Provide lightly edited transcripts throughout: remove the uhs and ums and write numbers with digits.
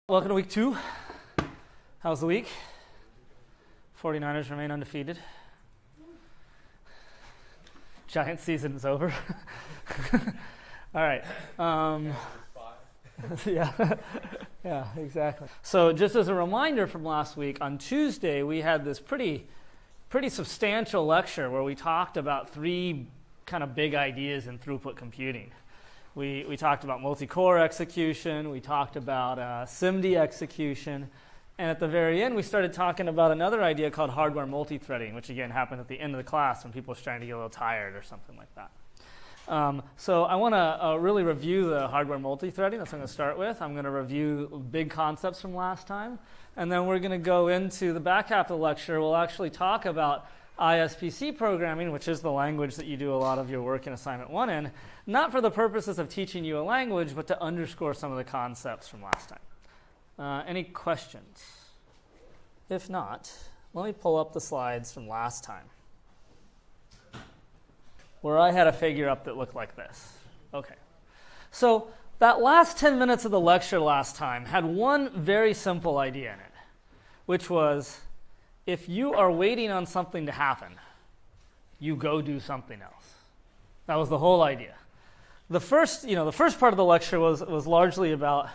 Welcome to week 2. How's the week? 49ers remain undefeated. Giants season is over. All right. Yeah, exactly. So just as a reminder from last week, on Tuesday we had this pretty substantial lecture where we talked about 3 kind of big ideas in throughput computing. We talked about multicore execution, we talked about SIMD execution, and at the very end we started talking about another idea called hardware multithreading, which again happened at the end of the class when people were starting to get a little tired or something like that. So I want to really review the hardware multithreading. That's what I'm going to start with. I'm going to review big concepts from last time, and then we're going to go into the back half of the lecture. We'll actually talk about ISPC programming, which is the language that you do a lot of your work in Assignment 1 in, not for the purposes of teaching you a language, but to underscore some of the concepts from last time. Any questions? If not, let me pull up the slides from last time, where I had a figure up that looked like this. Okay. So that last 10 minutes of the lecture last time had one very simple idea in it, which was, if you are waiting on something to happen, you go do something else. That was the whole idea. The first part of the lecture was largely about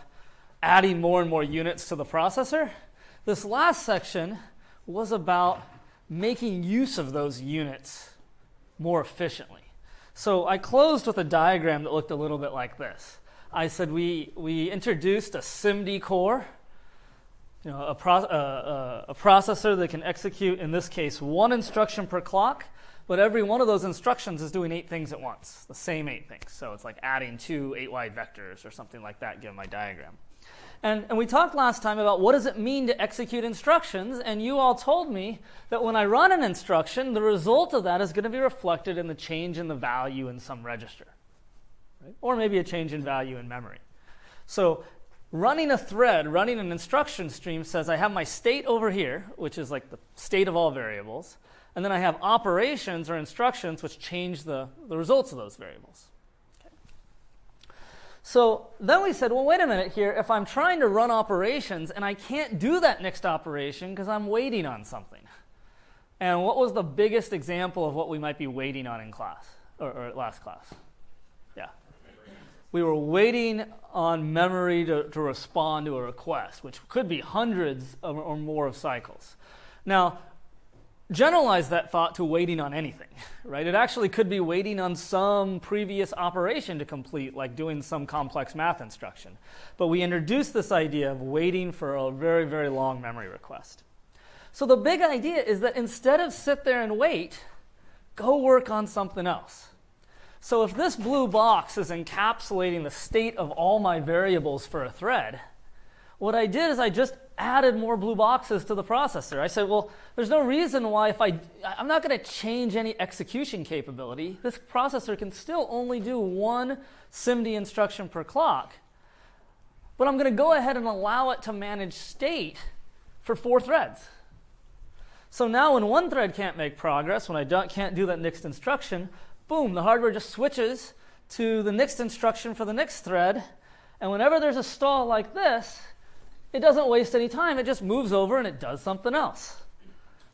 adding more and more units to the processor. This last section was about making use of those units more efficiently. So I closed with a diagram that looked a little bit like this. I said we introduced a SIMD core, a processor that can execute, in this case, 1 instruction per clock, but every one of those instructions is doing 8 things at once, the same 8 things. So it's like adding 2 8-wide vectors or something like that, given my diagram. And we talked last time about what does it mean to execute instructions, and you all told me that when I run an instruction, the result of that is going to be reflected in the change in the value in some register, right? Or maybe a change in value in memory. So running a thread, running an instruction stream says I have my state over here, which is like the state of all variables, and then I have operations or instructions which change the results of those variables. Okay. So then we said, well, wait a minute here. If I'm trying to run operations and I can't do that next operation because I'm waiting on something. And what was the biggest example of what we might be waiting on in class, or last class? Yeah. We were waiting on memory to respond to a request, which could be hundreds or more of cycles. Now, generalize that thought to waiting on anything, right? It actually could be waiting on some previous operation to complete, like doing some complex math instruction. But we introduced this idea of waiting for a very, very long memory request. So the big idea is that instead of sit there and wait, go work on something else. So if this blue box is encapsulating the state of all my variables for a thread, what I did is I just added more blue boxes to the processor. I said, well, there's no reason why I'm not going to change any execution capability. This processor can still only do 1 SIMD instruction per clock. But I'm going to go ahead and allow it to manage state for 4 threads. So now when one thread can't make progress, when I can't do that next instruction, boom, the hardware just switches to the next instruction for the next thread. And whenever there's a stall like this, it doesn't waste any time. It just moves over and it does something else.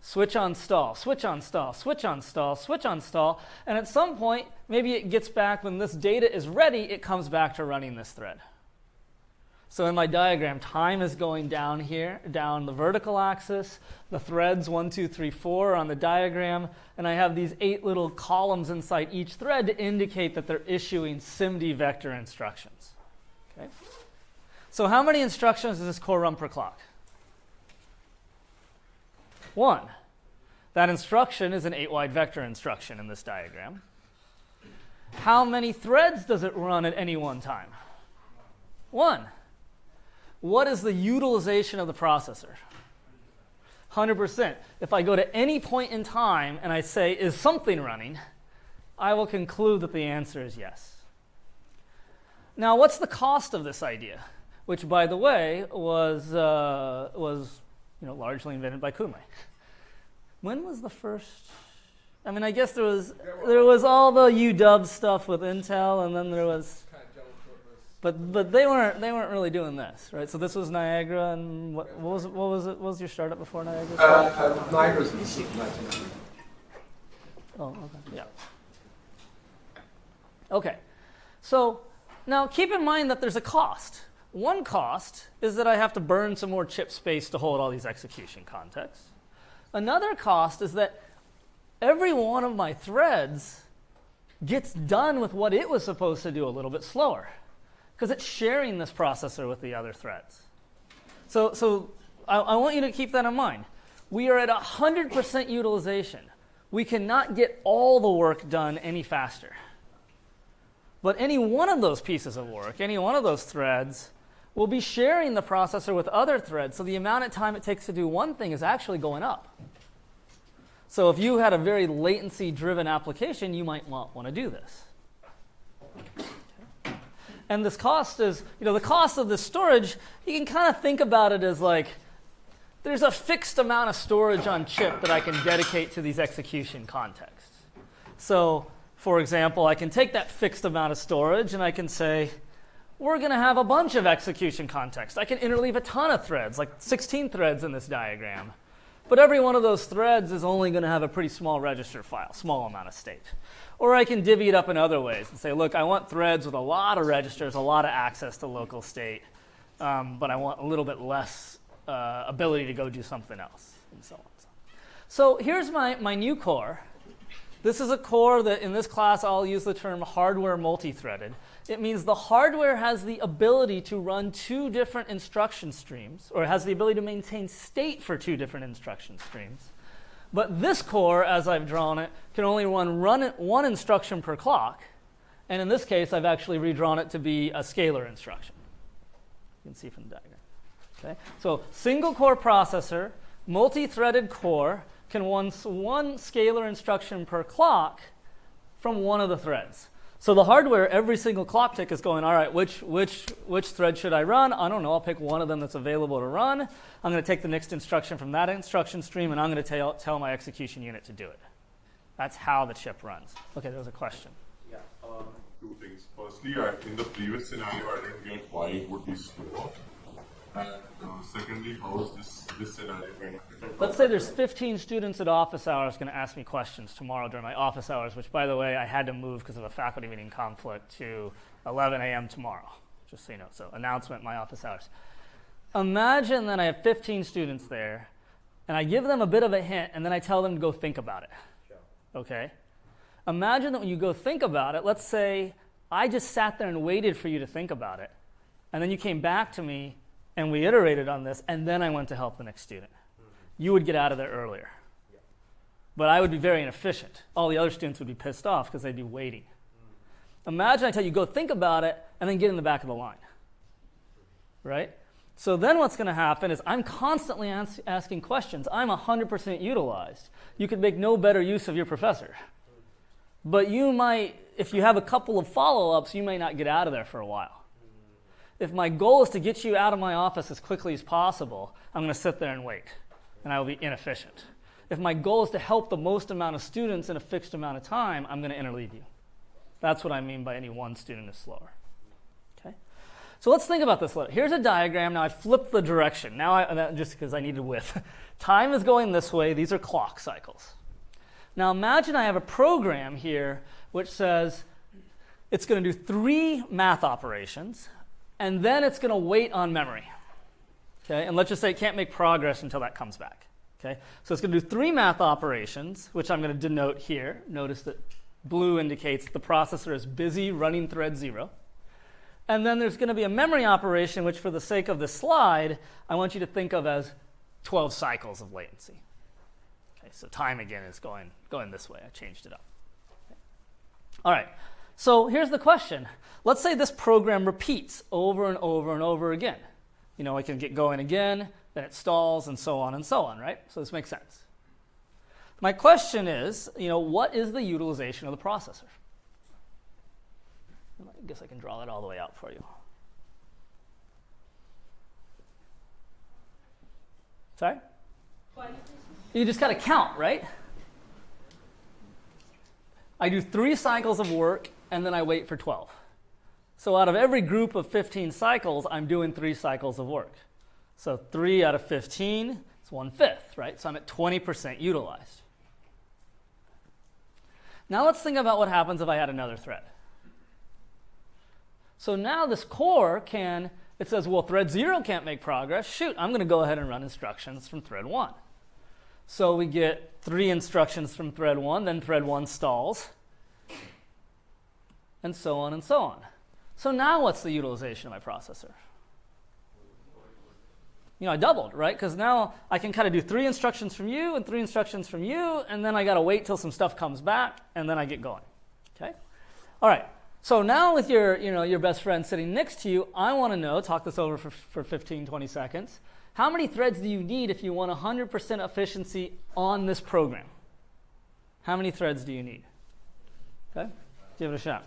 Switch on stall, switch on stall, switch on stall, switch on stall. And at some point, maybe it gets back when this data is ready, it comes back to running this thread. So in my diagram, time is going down here, down the vertical axis. The threads 1, 2, 3, 4 are on the diagram. And I have these 8 little columns inside each thread to indicate that they're issuing SIMD vector instructions. Okay. So how many instructions does this core run per clock? 1. That instruction is an 8-wide vector instruction in this diagram. How many threads does it run at any one time? 1. What is the utilization of the processor? 100%. If I go to any point in time and I say, is something running, I will conclude that the answer is yes. Now, what's the cost of this idea? Which, by the way, was largely invented by Kunle. When was the first? I mean, I guess there was all the UW stuff with Intel, and then there was But they weren't really doing this, right? So this was Niagara, and what was your startup before Niagara? Niagara's EC. Oh, okay. Yeah. Okay. So now keep in mind that there's a cost. One cost is that I have to burn some more chip space to hold all these execution contexts. Another cost is that every one of my threads gets done with what it was supposed to do a little bit slower, because it's sharing this processor with the other threads. So I want you to keep that in mind. We are at 100% utilization. We cannot get all the work done any faster. But any one of those pieces of work, any one of those threads, will be sharing the processor with other threads, so the amount of time it takes to do one thing is actually going up. So if you had a very latency-driven application, you might want to do this. And this cost is, the cost of the storage, you can kind of think about it as like, there's a fixed amount of storage on chip that I can dedicate to these execution contexts. So, for example, I can take that fixed amount of storage and I can say, we're going to have a bunch of execution contexts. I can interleave a ton of threads, like 16 threads in this diagram. But every one of those threads is only going to have a pretty small register file, small amount of state. Or I can divvy it up in other ways and say, look, I want threads with a lot of registers, a lot of access to local state, but I want a little bit less ability to go do something else, and so on. So here's my new core. This is a core that in this class I'll use the term hardware multi-threaded. It means the hardware has the ability to run two different instruction streams, or has the ability to maintain state for two different instruction streams. But this core, as I've drawn it, can only run one instruction per clock. And in this case, I've actually redrawn it to be a scalar instruction. You can see from the diagram. Okay? So single core processor, multi-threaded core, can run one scalar instruction per clock from one of the threads. So the hardware, every single clock tick is going, all right, which thread should I run? I don't know. I'll pick one of them that's available to run. I'm going to take the next instruction from that instruction stream, and I'm going to tell my execution unit to do it. That's how the chip runs. Okay, there was a question. Yeah. Two things. Firstly, in the previous scenario, I didn't get why it would be slower. And secondly, how is this scenario going to affect? Let's say there's 15 students at office hours going to ask me questions tomorrow during my office hours, which, by the way, I had to move because of a faculty meeting conflict to 11 a.m. tomorrow, just so you know. So announcement, my office hours. Imagine that I have 15 students there, and I give them a bit of a hint, and then I tell them to go think about it. Sure. Okay? Imagine that when you go think about it, let's say I just sat there and waited for you to think about it, and then you came back to me, and we iterated on this, and then I went to help the next student. You would get out of there earlier. Yeah. But I would be very inefficient. All the other students would be pissed off because they'd be waiting. Imagine I tell you, go think about it, and then get in the back of the line. Right? So then what's going to happen is I'm constantly asking questions. I'm 100% utilized. You could make no better use of your professor. But you might, if you have a couple of follow-ups, you may not get out of there for a while. If my goal is to get you out of my office as quickly as possible, I'm going to sit there and wait, and I will be inefficient. If my goal is to help the most amount of students in a fixed amount of time, I'm going to interleave you. That's what I mean by any one student is slower. Okay? So let's think about this. Here's a diagram. Now I flipped the direction. Now just because I needed width. Time is going this way. These are clock cycles. Now imagine I have a program here which says it's going to do 3 math operations, and then it's going to wait on memory. Okay? And let's just say it can't make progress until that comes back. Okay? So it's going to do 3 math operations, which I'm going to denote here. Notice that blue indicates the processor is busy running thread 0. And then there's going to be a memory operation, which for the sake of this slide, I want you to think of as 12 cycles of latency. Okay, so time again is going this way. I changed it up. Okay. All right. So here's the question. Let's say this program repeats over and over and over again. I can get going again, then it stalls, and so on, right? So this makes sense. My question is, what is the utilization of the processor? I guess I can draw that all the way out for you. Sorry? You just got to count, right? I do 3 cycles of work, and then I wait for 12. So out of every group of 15 cycles, I'm doing 3 cycles of work. So 3 out of 15 is 1/5, right? So I'm at 20% utilized. Now let's think about what happens if I add another thread. So now this core it says, well, thread 0 can't make progress. Shoot, I'm going to go ahead and run instructions from thread 1. So we get 3 instructions from thread 1, then thread 1 stalls, and so on and so on. So now what's the utilization of my processor? I doubled, right? Because now I can kind of do 3 instructions from you and 3 instructions from you, and then I got to wait till some stuff comes back, and then I get going. Okay? All right. So now with your best friend sitting next to you, I want to know, talk this over for 15, 20 seconds, how many threads do you need if you want 100% efficiency on this program? How many threads do you need? Okay? Give it a shot.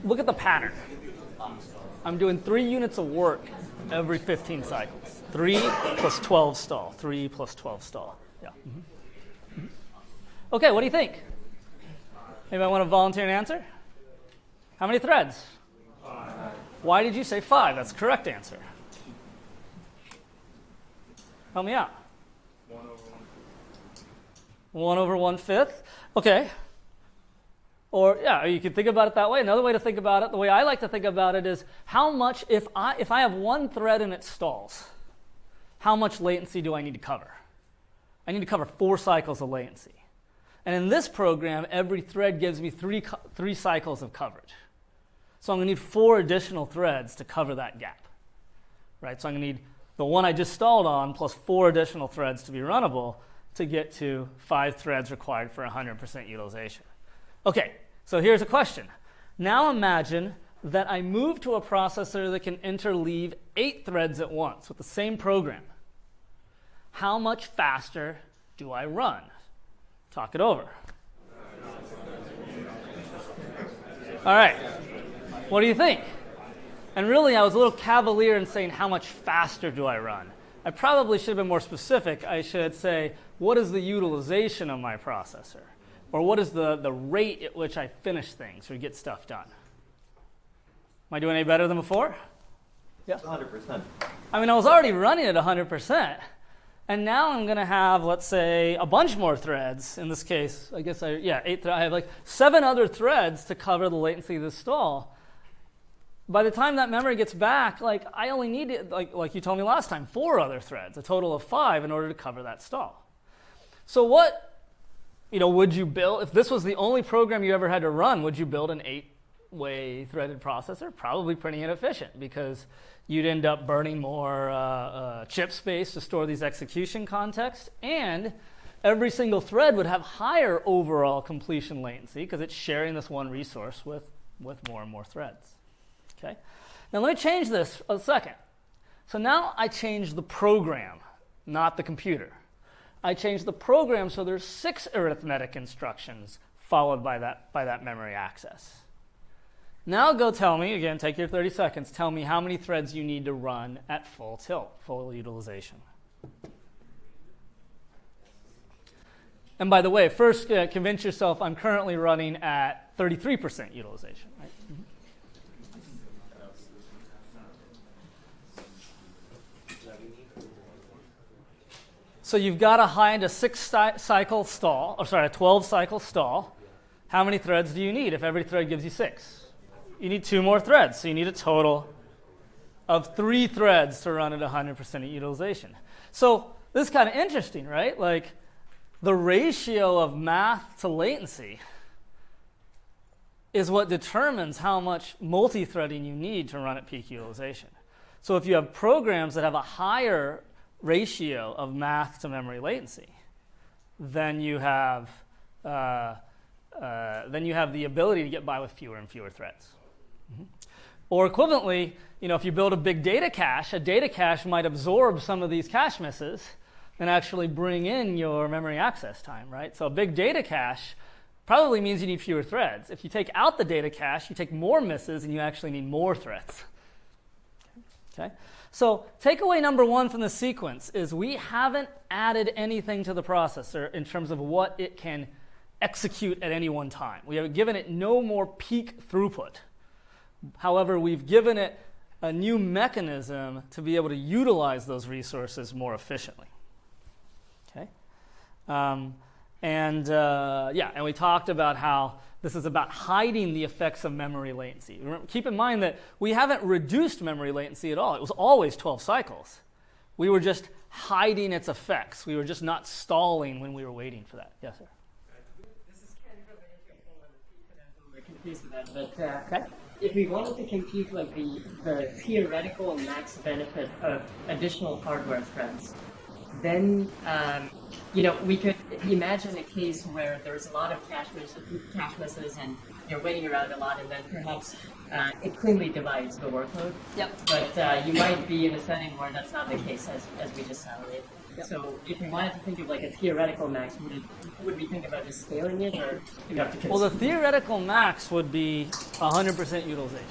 Look at the pattern. I'm doing 3 units of work every 15 cycles. 3 plus 12 stall. 3 plus 12 stall. Yeah. Mm-hmm. Mm-hmm. Okay, what do you think? Anybody want to volunteer an answer? How many threads? 5. Why did you say 5? That's the correct answer. Help me out. 1 over 1/5. Okay. Or, yeah, you could think about it that way. Another way to think about it, the way I like to think about it is how much, if I have 1 thread and it stalls, how much latency do I need to cover? I need to cover 4 cycles of latency. And in this program, every thread gives me 3 cycles of coverage. So I'm going to need 4 additional threads to cover that gap. Right? So I'm going to need the one I just stalled on plus 4 additional threads to be runnable to get to 5 threads required for 100% utilization. Okay, so here's a question. Now imagine that I move to a processor that can interleave 8 threads at once with the same program. How much faster do I run? Talk it over. All right, what do you think? And really, I was a little cavalier in saying how much faster do I run. I probably should have been more specific. I should say, what is the utilization of my processor? Or what is the rate at which I finish things or get stuff done? Am I doing any better than before? Yeah. 100%. I mean, I was already running at 100%. And now I'm going to have, let's say, a bunch more threads. In this case, I guess 8 threads. I have like 7 other threads to cover the latency of this stall. By the time that memory gets back, like I only need, like you told me last time, 4 other threads, a total of 5 in order to cover that stall. So what, would you build, if this was the only program you ever had to run, would you build an 8-way threaded processor? Probably pretty inefficient because you'd end up burning more chip space to store these execution contexts, and every single thread would have higher overall completion latency because it's sharing this one resource with more and more threads. Okay. Now let me change this a second. So now I change the program, not the computer. I change the program so there's 6 arithmetic instructions followed by that memory access. Now go tell me, again, take your 30 seconds, tell me how many threads you need to run at full tilt, full utilization. And by the way, first convince yourself I'm currently running at 33% utilization. Right? Mm-hmm. So you've got to hide a 6-cycle stall, a 12-cycle stall. How many threads do you need if every thread gives you 6? You need 2 more threads, so you need a total of 3 threads to run at 100% utilization. So this is kind of interesting, right? Like the ratio of math to latency is what determines how much multi-threading you need to run at peak utilization. So if you have programs that have a higher ratio of math to memory latency, then you have the ability to get by with fewer and fewer threads. Mm-hmm. Or equivalently, if you build a big data cache might absorb some of these cache misses and actually bring in your memory access time, right? So a big data cache probably means you need fewer threads. If you take out the data cache, you take more misses and you actually need more threads. Okay? So takeaway number one from the sequence is we haven't added anything to the processor in terms of what it can execute at any one time. We have given it no more peak throughput. However, we've given it a new mechanism to be able to utilize those resources more efficiently. Okay? And we talked about how this is about hiding the effects of memory latency. Keep in mind that we haven't reduced memory latency at all. It was always 12 cycles. We were just hiding its effects. We were just not stalling when we were waiting for that. Yes, sir? This is kind of related to we're confused with that, but if we wanted to compute like the theoretical max benefit of additional hardware threads, then we could imagine a case where there's a lot of cache misses and you're waiting around a lot, and then perhaps it cleanly divides the workload. Yep. But you might be in a setting where that's not the case, as we just highlighted. Yep. So if we wanted to think of like a theoretical max, would we think about just scaling it, or do we have to? Well, the theoretical max would be 100% utilization.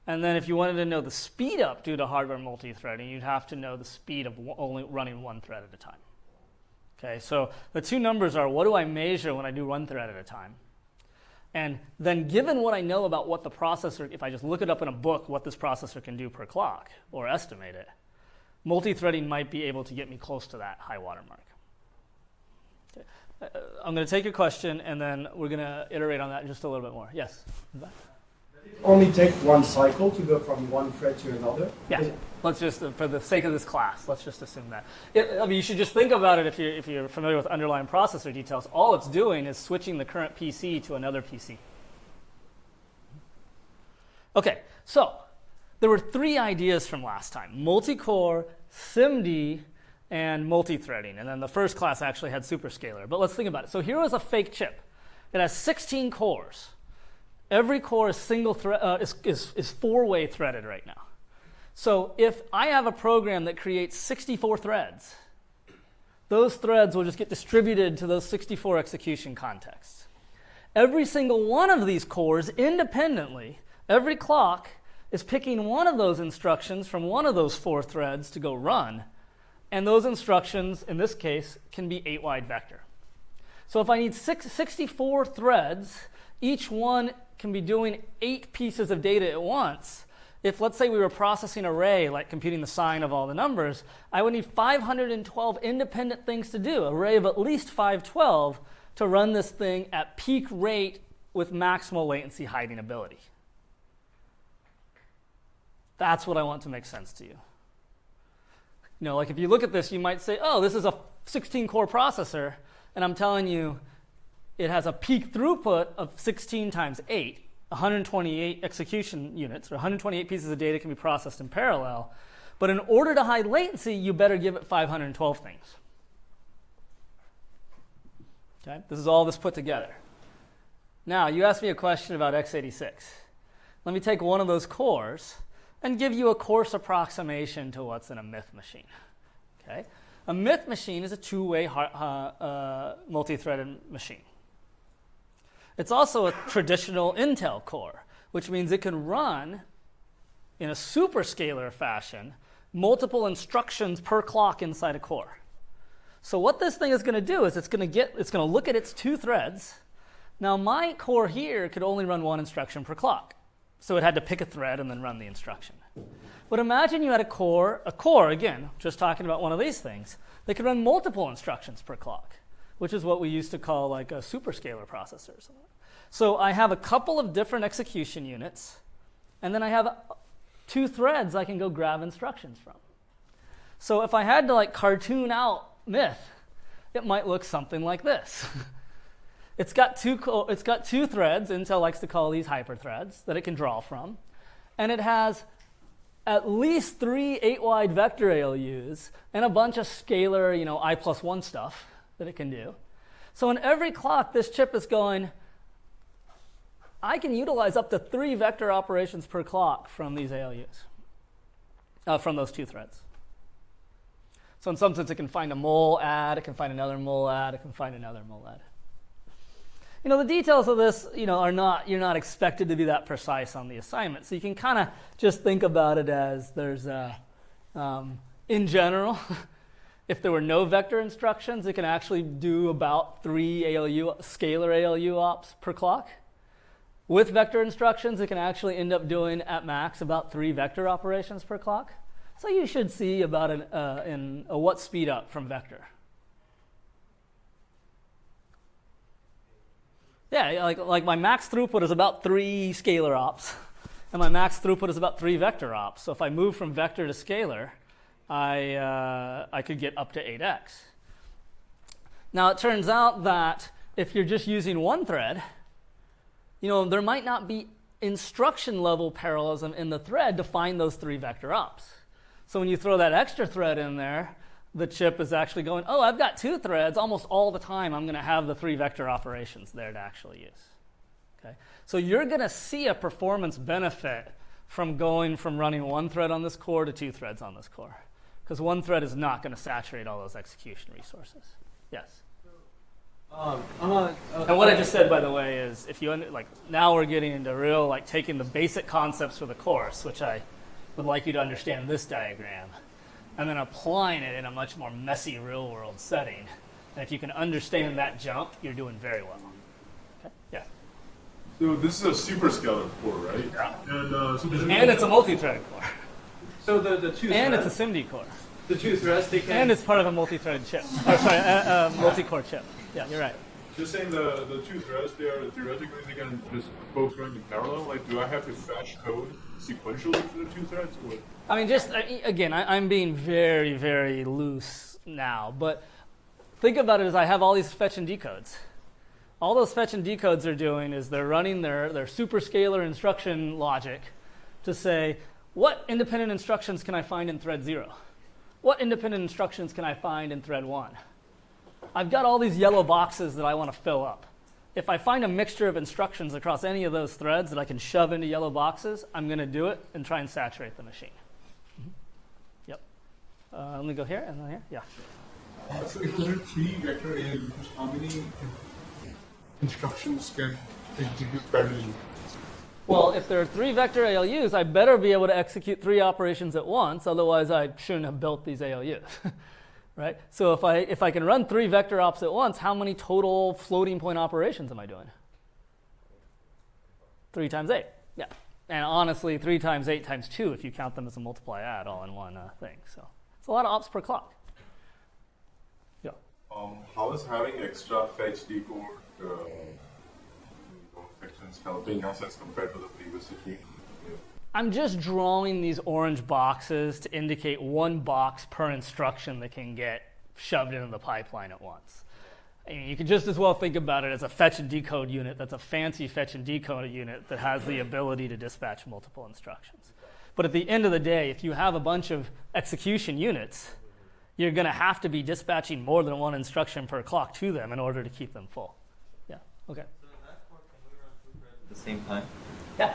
And then if you wanted to know the speed up due to hardware multi-threading, you'd have to know the speed of only running one thread at a time. Okay, so the two numbers are, what do I measure when I do one thread at a time? And then given what I know about what the processor, if I just look it up in a book, what this processor can do per clock, or estimate it, multi-threading might be able to get me close to that high water mark. Okay. I'm going to take your question, and then we're going to iterate on that just a little bit more. Yes? Only take one cycle to go from one thread to another? Yeah. Let's just, for the sake of this class, let's just assume that. You should just think about it if you're familiar with underlying processor details. All it's doing is switching the current PC to another PC. Okay, so there were three ideas from last time: multi-core, SIMD, and multi-threading. And then the first class actually had superscalar. But let's think about it. So here was a fake chip. It has 16 cores. Every core is is four-way threaded right now. So if I have a program that creates 64 threads, those threads will just get distributed to those 64 execution contexts. Every single one of these cores independently, every clock is picking one of those instructions from one of those four threads to go run. And those instructions, in this case, can be 8-wide vector. So if I need 64 threads, each one can be doing 8 pieces of data at once. If, let's say, we were processing an array, like computing the sign of all the numbers, I would need 512 independent things to do, an array of at least 512, to run this thing at peak rate with maximal latency hiding ability. That's what I want to make sense to you. Like if you look at this, you might say, oh, this is a 16-core processor, and I'm telling you it has a peak throughput of 16 times 8, 128 execution units, or 128 pieces of data can be processed in parallel. But in order to hide latency, you better give it 512 things. Okay? This is all this put together. Now, you asked me a question about x86. Let me take one of those cores and give you a coarse approximation to what's in a myth machine. Okay? A myth machine is a two-way multi-threaded machine. It's also a traditional Intel core, which means it can run in a superscalar fashion multiple instructions per clock inside a core. So what this thing is going to do is it's going to look at its two threads. Now my core here could only run one instruction per clock. So it had to pick a thread and then run the instruction. But imagine you had a core, again, just talking about one of these things, that could run multiple instructions per clock, which is what we used to call like a superscalar processor. So I have a couple of different execution units, and then I have two threads I can go grab instructions from. So if I had to like cartoon out myth, it might look something like this. It's got two threads. Intel likes to call these hyperthreads that it can draw from. And it has at least 3 8-wide vector ALUs and a bunch of scalar, I+1 stuff that it can do. So in every clock, this chip is going, I can utilize up to 3 vector operations per clock from these ALUs, from those two threads. So in some sense, it can find a mul add, it can find another mul add, it can find another mul add. The details of this, are not, you're not expected to be that precise on the assignment. So you can kind of just think about it as there's in general, if there were no vector instructions, it can actually do about 3 scalar ALU ops per clock. With vector instructions, it can actually end up doing at max about 3 vector operations per clock. So you should see about a what speed up from vector. Yeah, like my max throughput is about 3 scalar ops, and my max throughput is about 3 vector ops. So if I move from vector to scalar, I could get up to 8x. Now it turns out that if you're just using one thread, there might not be instruction level parallelism in the thread to find those 3 vector ops. So when you throw that extra thread in there, the chip is actually going, oh, I've got 2 threads. Almost all the time, I'm going to have the 3 vector operations there to actually use. Okay? So you're going to see a performance benefit from going from running 1 thread on this core to 2 threads on this core. Because 1 thread is not going to saturate all those execution resources. Yes? And what I just said, by the way, is if you now we're getting into real taking the basic concepts for the course, which I would like you to understand this diagram, and then applying it in a much more messy real-world setting. And if you can understand that jump, you're doing very well. Okay? Yeah. So this is a superscalar core, right? Yeah. And it's a multi-threaded core. So the 2 And threads, it's a SIMD core. the 2 threads, they can... And it's part of a multi-threaded chip. A multi-core chip. Yeah, you're right. Just saying the 2 threads, theoretically they can just both run in parallel. Do I have to fetch code sequentially for the 2 threads? Or? I mean, just again, I'm being very, very loose now, but think about it as I have all these fetch and decodes. All those fetch and decodes are doing is they're running their superscalar instruction logic to say, what independent instructions can I find in thread 0? What independent instructions can I find in thread 1? I've got all these yellow boxes that I want to fill up. If I find a mixture of instructions across any of those threads that I can shove into yellow boxes, I'm going to do it and try and saturate the machine. Yep. Let me go here and then here. Yeah. So if there are 3 vector ALUs, how many instructions can execute parallelly? Well, if there are 3 vector ALUs, I better be able to execute 3 operations at once. Otherwise, I shouldn't have built these ALUs. Right? So if I can run 3 vector ops at once, how many total floating point operations am I doing? 3 times 8. Yeah. And honestly, 3 times 8 times 2 if you count them as a multiply add all in one thing. So it's a lot of ops per clock. Yeah. How is having extra fetch decode sections helping us as compared to the previous situation? I'm just drawing these orange boxes to indicate 1 box per instruction that can get shoved into the pipeline at once. I mean, you could just as well think about it as a fetch and decode unit that's a fancy fetch and decode unit that has the ability to dispatch multiple instructions. But at the end of the day, if you have a bunch of execution units, you're going to have to be dispatching more than 1 instruction per clock to them in order to keep them full. Yeah, okay. So in that core, can we run 2 threads at the same time? Yeah.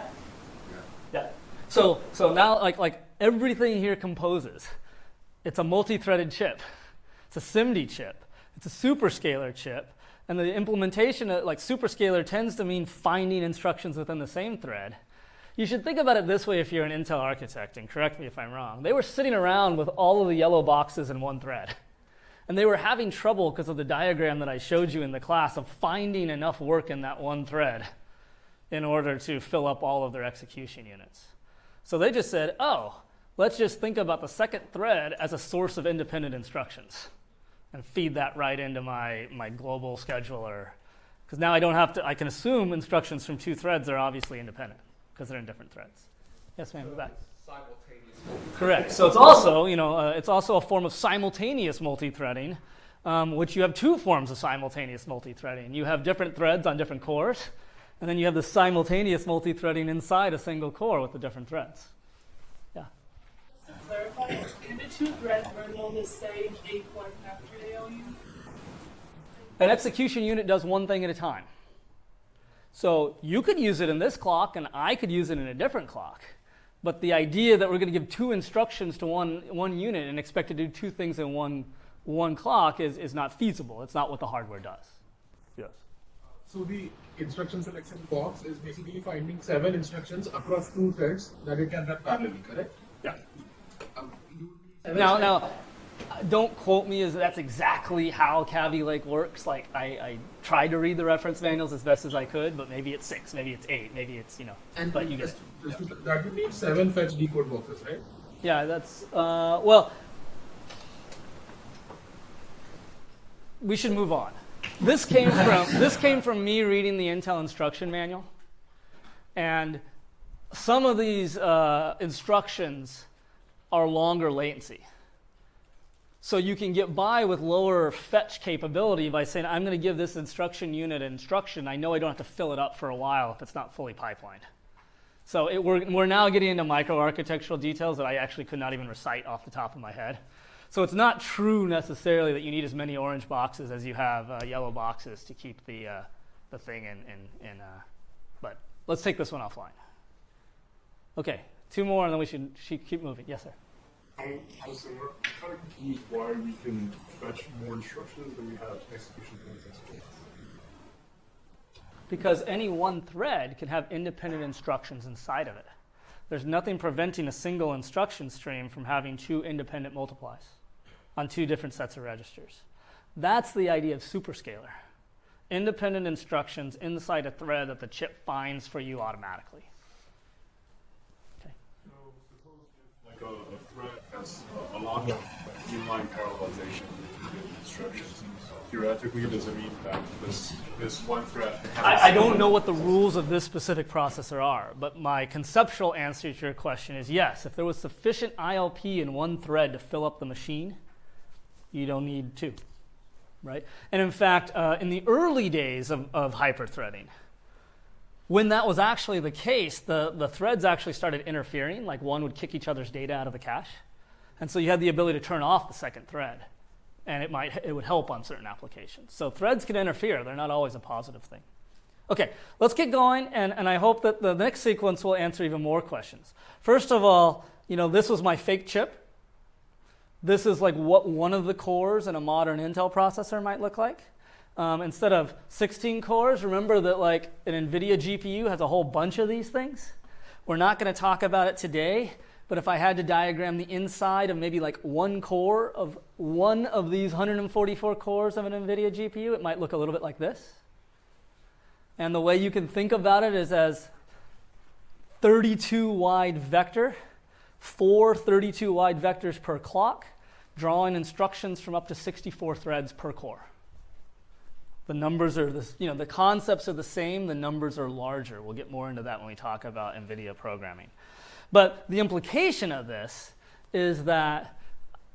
Yeah. So now, like everything here composes. It's a multi-threaded chip. It's a SIMD chip. It's a superscalar chip. And the implementation of superscalar tends to mean finding instructions within the same thread. You should think about it this way if you're an Intel architect, and correct me if I'm wrong. They were sitting around with all of the yellow boxes in 1 thread. And they were having trouble because of the diagram that I showed you in the class of finding enough work in that 1 thread in order to fill up all of their execution units. So they just said, oh, let's just think about the 2nd thread as a source of independent instructions and feed that right into my global scheduler. Because now I can assume instructions from 2 threads are obviously independent because they're in different threads. Yes, ma'am, go back. Simultaneous. Correct. So it's also, it's also a form of simultaneous multi-threading, which you have 2 forms of simultaneous multi-threading. You have different threads on different cores, and then you have the simultaneous multi-threading inside a single core with the different threads. Yeah. To clarify, can the 2 threads run on the same 8-point vector ALU? An execution unit does one thing at a time. So you could use it in this clock, and I could use it in a different clock. But the idea that we're going to give 2 instructions to one unit and expect to do 2 things in one clock is not feasible. It's not what the hardware does. Yes. So the instruction selection box is basically finding 7 instructions across 2 threads that it can run parallelly, correct? Yeah. You would need 7 Now, don't quote me as that's exactly how Kaby Lake works. Like I tried to read the reference manuals as best as I could, but maybe it's 6, maybe it's 8, maybe it's And But you get just that would need 7 fetch decode boxes, right? Yeah, that's well. We should move on. This came from me reading the Intel instruction manual, and some of these instructions are longer latency. So you can get by with lower fetch capability by saying, I'm going to give this instruction unit instruction. I know I don't have to fill it up for a while if it's not fully pipelined. So we're now getting into microarchitectural details that I actually could not even recite off the top of my head. So it's not true necessarily that you need as many orange boxes as you have yellow boxes to keep the thing in. But let's take this one offline. Okay, 2 more and then we should keep moving. Yes, sir. I'm kind of confused why we can fetch more instructions than we have execution points and states. Because any one thread can have independent instructions inside of it. There's nothing preventing a single instruction stream from having 2 independent multiplies on 2 different sets of registers. That's the idea of superscalar. Independent instructions inside a thread that the chip finds for you automatically. Okay. So suppose if like a thread has a lot of inline parallelization with instructions, theoretically does it mean that this one thread has I don't know what the rules of this specific processor are, but my conceptual answer to your question is yes. If there was sufficient ILP in one thread to fill up the machine, you don't need 2, right? And in fact, in the early days of hyperthreading, when that was actually the case, the threads actually started interfering, like one would kick each other's data out of the cache. And so you had the ability to turn off the second thread, and it would help on certain applications. So threads can interfere. They're not always a positive thing. Okay, let's get going, and I hope that the next sequence will answer even more questions. First of all, this was my fake chip. This is like what one of the cores in a modern Intel processor might look like. Instead of 16 cores, remember that like an NVIDIA GPU has a whole bunch of these things. We're not going to talk about it today, but if I had to diagram the inside of maybe like one core of one of these 144 cores of an NVIDIA GPU, it might look a little bit like this. And the way you can think about it is as 32 wide vector, 4 32 wide vectors per clock, drawing instructions from up to 64 threads per core. The numbers are the concepts are the same, the numbers are larger. We'll get more into that when we talk about NVIDIA programming. But the implication of this is that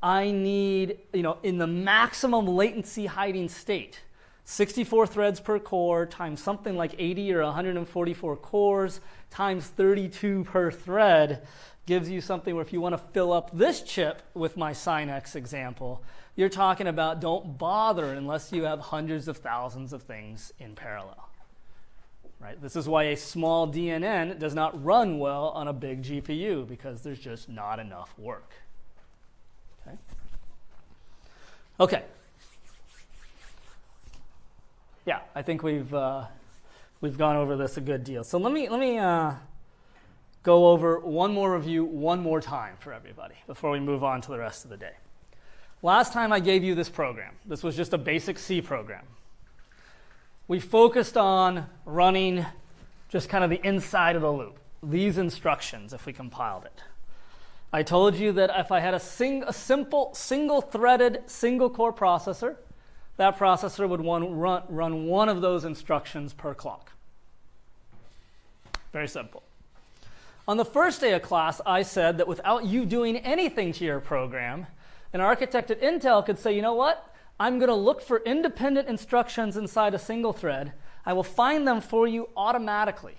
I need, in the maximum latency hiding state, 64 threads per core times something like 80 or 144 cores times 32 per thread gives you something where if you want to fill up this chip with my SineX example, you're talking about don't bother unless you have hundreds of thousands of things in parallel. Right? This is why a small DNN does not run well on a big GPU because there's just not enough work. Okay. Yeah, I think we've gone over this a good deal. So let me go over one more review one more time for everybody before we move on to the rest of the day. Last time I gave you this program. This was just a basic C program. We focused on running just kind of the inside of the loop, these instructions if we compiled it. I told you that if I had a simple, single-threaded, single-core processor, that processor would run one of those instructions per clock. Very simple. On the first day of class, I said that without you doing anything to your program, an architect at Intel could say, you know what? I'm going to look for independent instructions inside a single thread. I will find them for you automatically.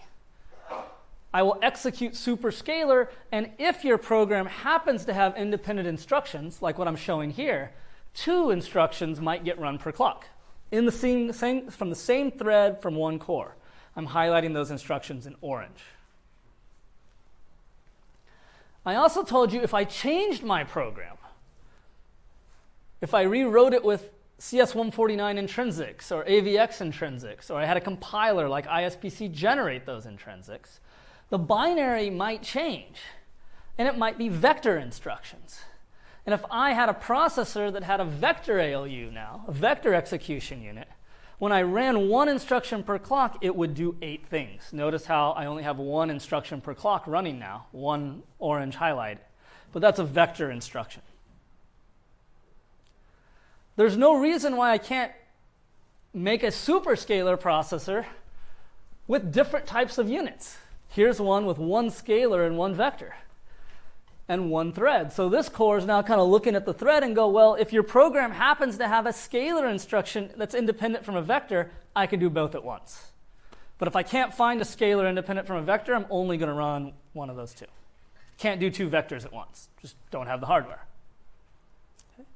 I will execute superscalar, and if your program happens to have independent instructions, like what I'm showing here, 2 instructions might get run per clock in the same from the same thread from one core. I'm highlighting those instructions in orange. I also told you if I changed my program, if I rewrote it with CS149 intrinsics or AVX intrinsics, or I had a compiler like ISPC generate those intrinsics, the binary might change, and it might be vector instructions. And if I had a processor that had a vector ALU now, a vector execution unit, when I ran one instruction per clock, it would do 8 things. Notice how I only have one instruction per clock running now, one orange highlight. But that's a vector instruction. There's no reason why I can't make a superscalar processor with different types of units. Here's one with one scalar and one vector and one thread. So this core is now kind of looking at the thread and go, well, if your program happens to have a scalar instruction that's independent from a vector, I can do both at once. But if I can't find a scalar independent from a vector, I'm only going to run one of those two. Can't do 2 vectors at once. Just don't have the hardware. Okay.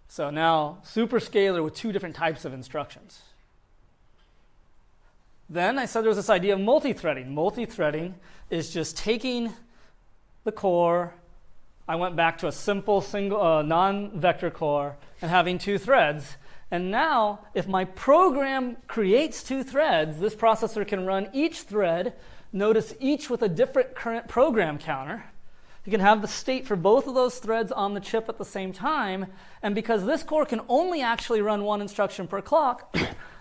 So now superscalar with 2 different types of instructions. Then I said there was this idea of multi-threading. Multi-threading is just taking the core, I went back to a simple single non-vector core and having 2 threads. And now, if my program creates 2 threads, this processor can run each thread, notice each with a different current program counter. You can have the state for both of those threads on the chip at the same time. And because this core can only actually run 1 instruction per clock,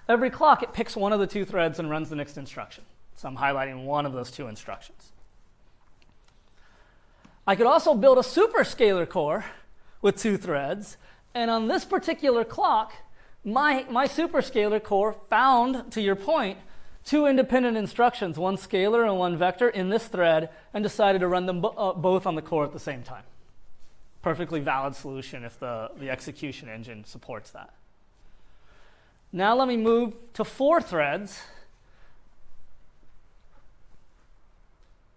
every clock it picks one of the 2 threads and runs the next instruction. So I'm highlighting one of those 2 instructions. I could also build a superscalar core with 2 threads, and on this particular clock, my superscalar core found, to your point, 2 independent instructions, one scalar and one vector in this thread, and decided to run them both on the core at the same time. Perfectly valid solution if the execution engine supports that. Now let me move to 4 threads.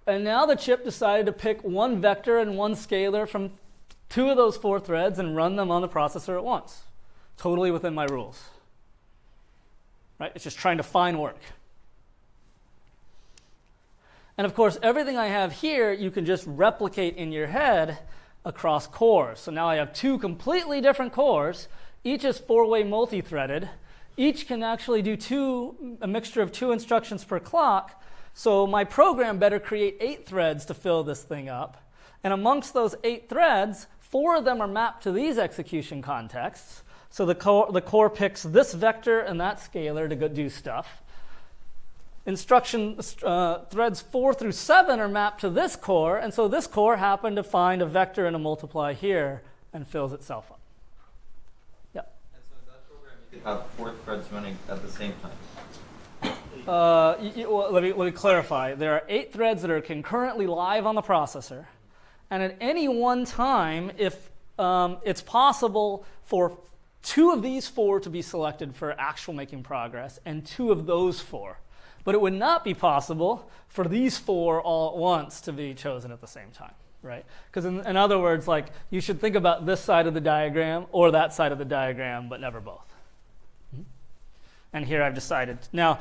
And now the chip decided to pick one vector and one scalar from 2 of those 4 threads and run them on the processor at once. Totally within my rules. Right? It's just trying to find work. And of course, everything I have here, you can just replicate in your head across cores. So now I have 2 completely different cores. Each is 4-way multi-threaded. Each can actually do a mixture of 2 instructions per clock. So my program better create 8 threads to fill this thing up. And amongst those 8 threads, 4 of them are mapped to these execution contexts. So the core picks this vector and that scalar to go do stuff. Threads 4 through 7 are mapped to this core, and so this core happened to find a vector and a multiply here and fills itself up. Yep. And so in that program, you could have 4 threads running at the same time. Let me clarify. There are 8 threads that are concurrently live on the processor, and at any one time, if it's possible for 2 of these 4 to be selected for actual making progress, and 2 of those 4. But it would not be possible for these 4 all at once to be chosen at the same time, right? Because in other words, like, you should think about this side of the diagram or that side of the diagram, but never both. And here I've decided now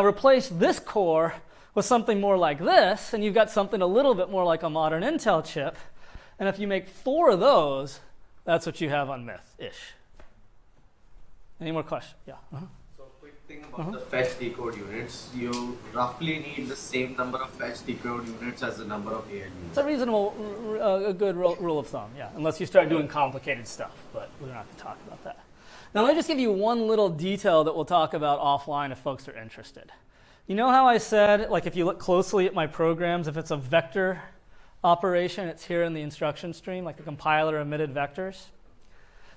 replace this core with something more like this, and you've got something a little bit more like a modern Intel chip. And if you make 4 of those, that's what you have on Myth-ish. Any more questions? Yeah. So quick thing about the fetch decode units, you roughly need the same number of fetch decode units as the number of ALUs. It's a reasonable, a good rule of thumb, yeah, unless you start doing complicated stuff, but we're not going to talk about that. Now, let me just give you one little detail that we'll talk about offline if folks are interested. You know how I said, like, if you look closely at my programs, if it's a vector operation, it's here in the instruction stream, like the compiler emitted vectors?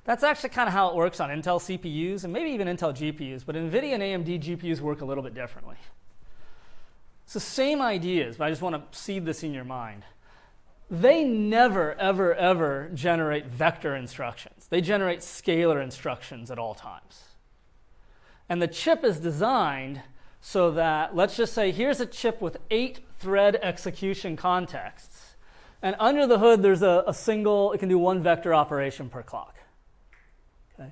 That's actually kind of how it works on Intel CPUs and maybe even Intel GPUs, but NVIDIA and AMD GPUs work a little bit differently. It's the same ideas, but I just want to seed this in your mind. They never, ever, ever generate vector instructions. They generate scalar instructions at all times. And the chip is designed so that, let's just say, here's a chip with 8 thread execution contexts. And under the hood, there's a single, it can do 1 vector operation per clock. Okay?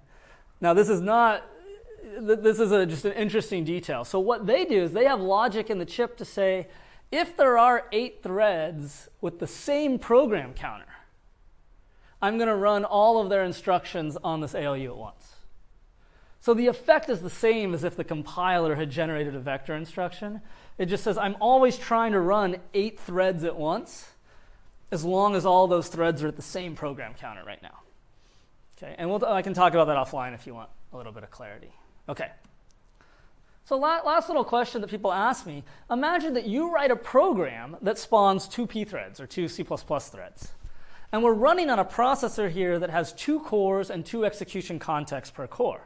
Now, this is just an interesting detail. So what they do is they have logic in the chip to say, if there are 8 threads with the same program counter, I'm going to run all of their instructions on this ALU at once. So the effect is the same as if the compiler had generated a vector instruction. It just says I'm always trying to run 8 threads at once, as long as all those threads are at the same program counter right now. Okay, and I can talk about that offline if you want a little bit of clarity. Okay. So last little question that people ask me, imagine that you write a program that spawns 2 P threads or 2 C++ threads. And we're running on a processor here that has 2 cores and 2 execution contexts per core.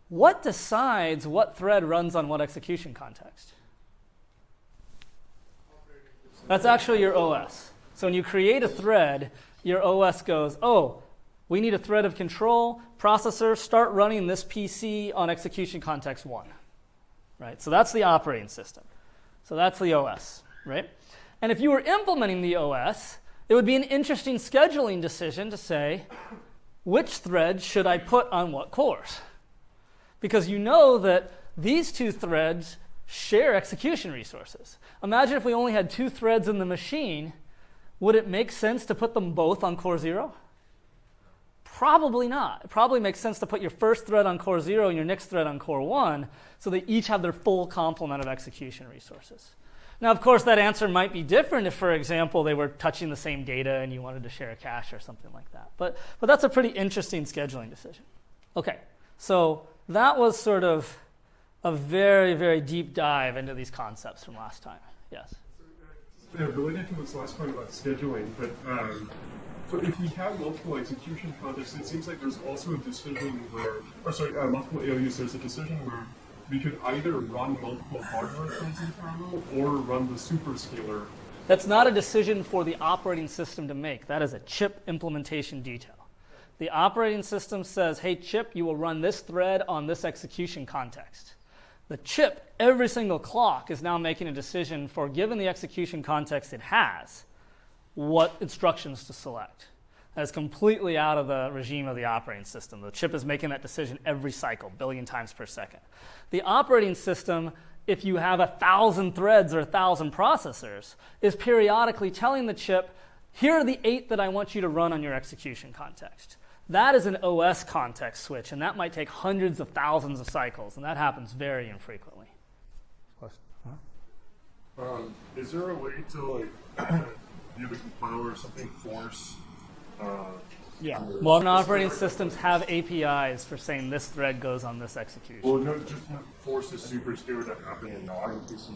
What decides what thread runs on what execution context? That's actually your OS. So when you create a thread, your OS goes, oh, we need a thread of control. Processor, start running this PC on execution context 1. Right? So that's the operating system. So that's the OS. Right? And if you were implementing the OS, it would be an interesting scheduling decision to say, which thread should I put on what cores? Because you know that these 2 threads share execution resources. Imagine if we only had 2 threads in the machine, would it make sense to put them both on core 0? Probably not. It probably makes sense to put your first thread on core 0 and your next thread on core 1, so they each have their full complement of execution resources. Now, of course, that answer might be different if, for example, they were touching the same data and you wanted to share a cache or something like that. But that's a pretty interesting scheduling decision. Okay, so that was sort of a very, very deep dive into these concepts from last time. Yes? Yeah, related to this last point about scheduling, but so if we have multiple execution contexts, it seems like there's also a decision where, multiple ALUs, there's a decision where we could either run multiple hardware threads in parallel or run the superscalar. That's not a decision for the operating system to make. That is a chip implementation detail. The operating system says, hey, chip, you will run this thread on this execution context. The chip, every single clock, is now making a decision for, given the execution context it has, what instructions to select. That is completely out of the regime of the operating system. The chip is making that decision every cycle, billion times per second. The operating system, if you have 1,000 threads or 1,000 processors, is periodically telling the chip, here are the 8 that I want you to run on your execution context. That is an OS context switch, and that might take hundreds of thousands of cycles, and that happens very infrequently. Is there a way to, the compiler or something force? Yeah. Modern operating systems have APIs for saying this thread goes on this execution. Well, no, just force the superscalar to happen in non-ISPC.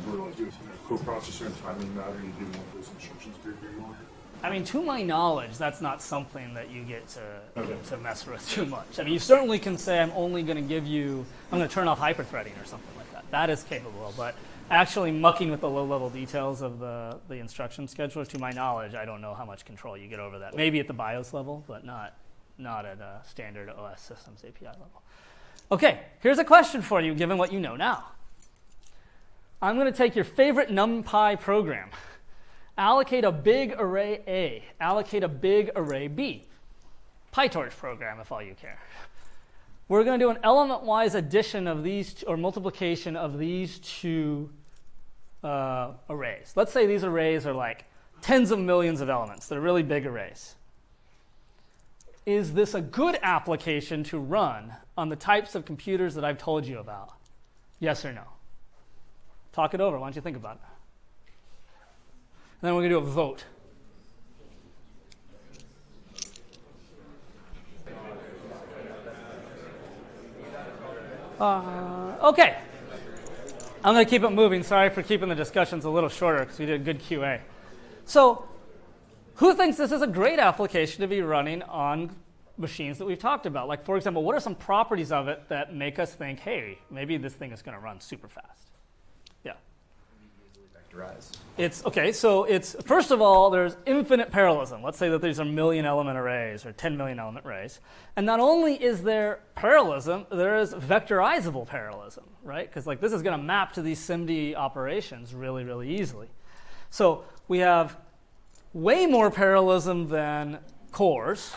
We're like using a coprocessor and timing matter, you didn't want those instructions to be longer. I mean, to my knowledge, that's not something that you get to mess with too much. I mean, you certainly can say, I'm only going to give you, I'm going to turn off hyperthreading or something like that. That is capable, but actually mucking with the low-level details of the instruction scheduler, to my knowledge, I don't know how much control you get over that. Maybe at the BIOS level, but not at a standard OS systems API level. Okay, here's a question for you, given what you know now. I'm going to take your favorite NumPy program, allocate a big array A, allocate a big array B. PyTorch program, if all you care. We're going to do an element-wise addition of these, or multiplication of these 2 arrays. Let's say these arrays are like tens of millions of elements. They're really big arrays. Is this a good application to run on the types of computers that I've told you about? Yes or no? Talk it over. Why don't you think about it? And then we're going to do a vote. Okay. I'm going to keep it moving. Sorry for keeping the discussions a little shorter because we did good QA. So who thinks this is a great application to be running on machines that we've talked about? Like, for example, what are some properties of it that make us think, hey, maybe this thing is going to run super fast? Yeah. It's okay. So it's, first of all, there's infinite parallelism. Let's say that these are 1,000,000 element arrays or 10 million element arrays. And not only is there parallelism, there is vectorizable parallelism, right? Because like this is going to map to these SIMD operations really, really easily. So we have way more parallelism than cores.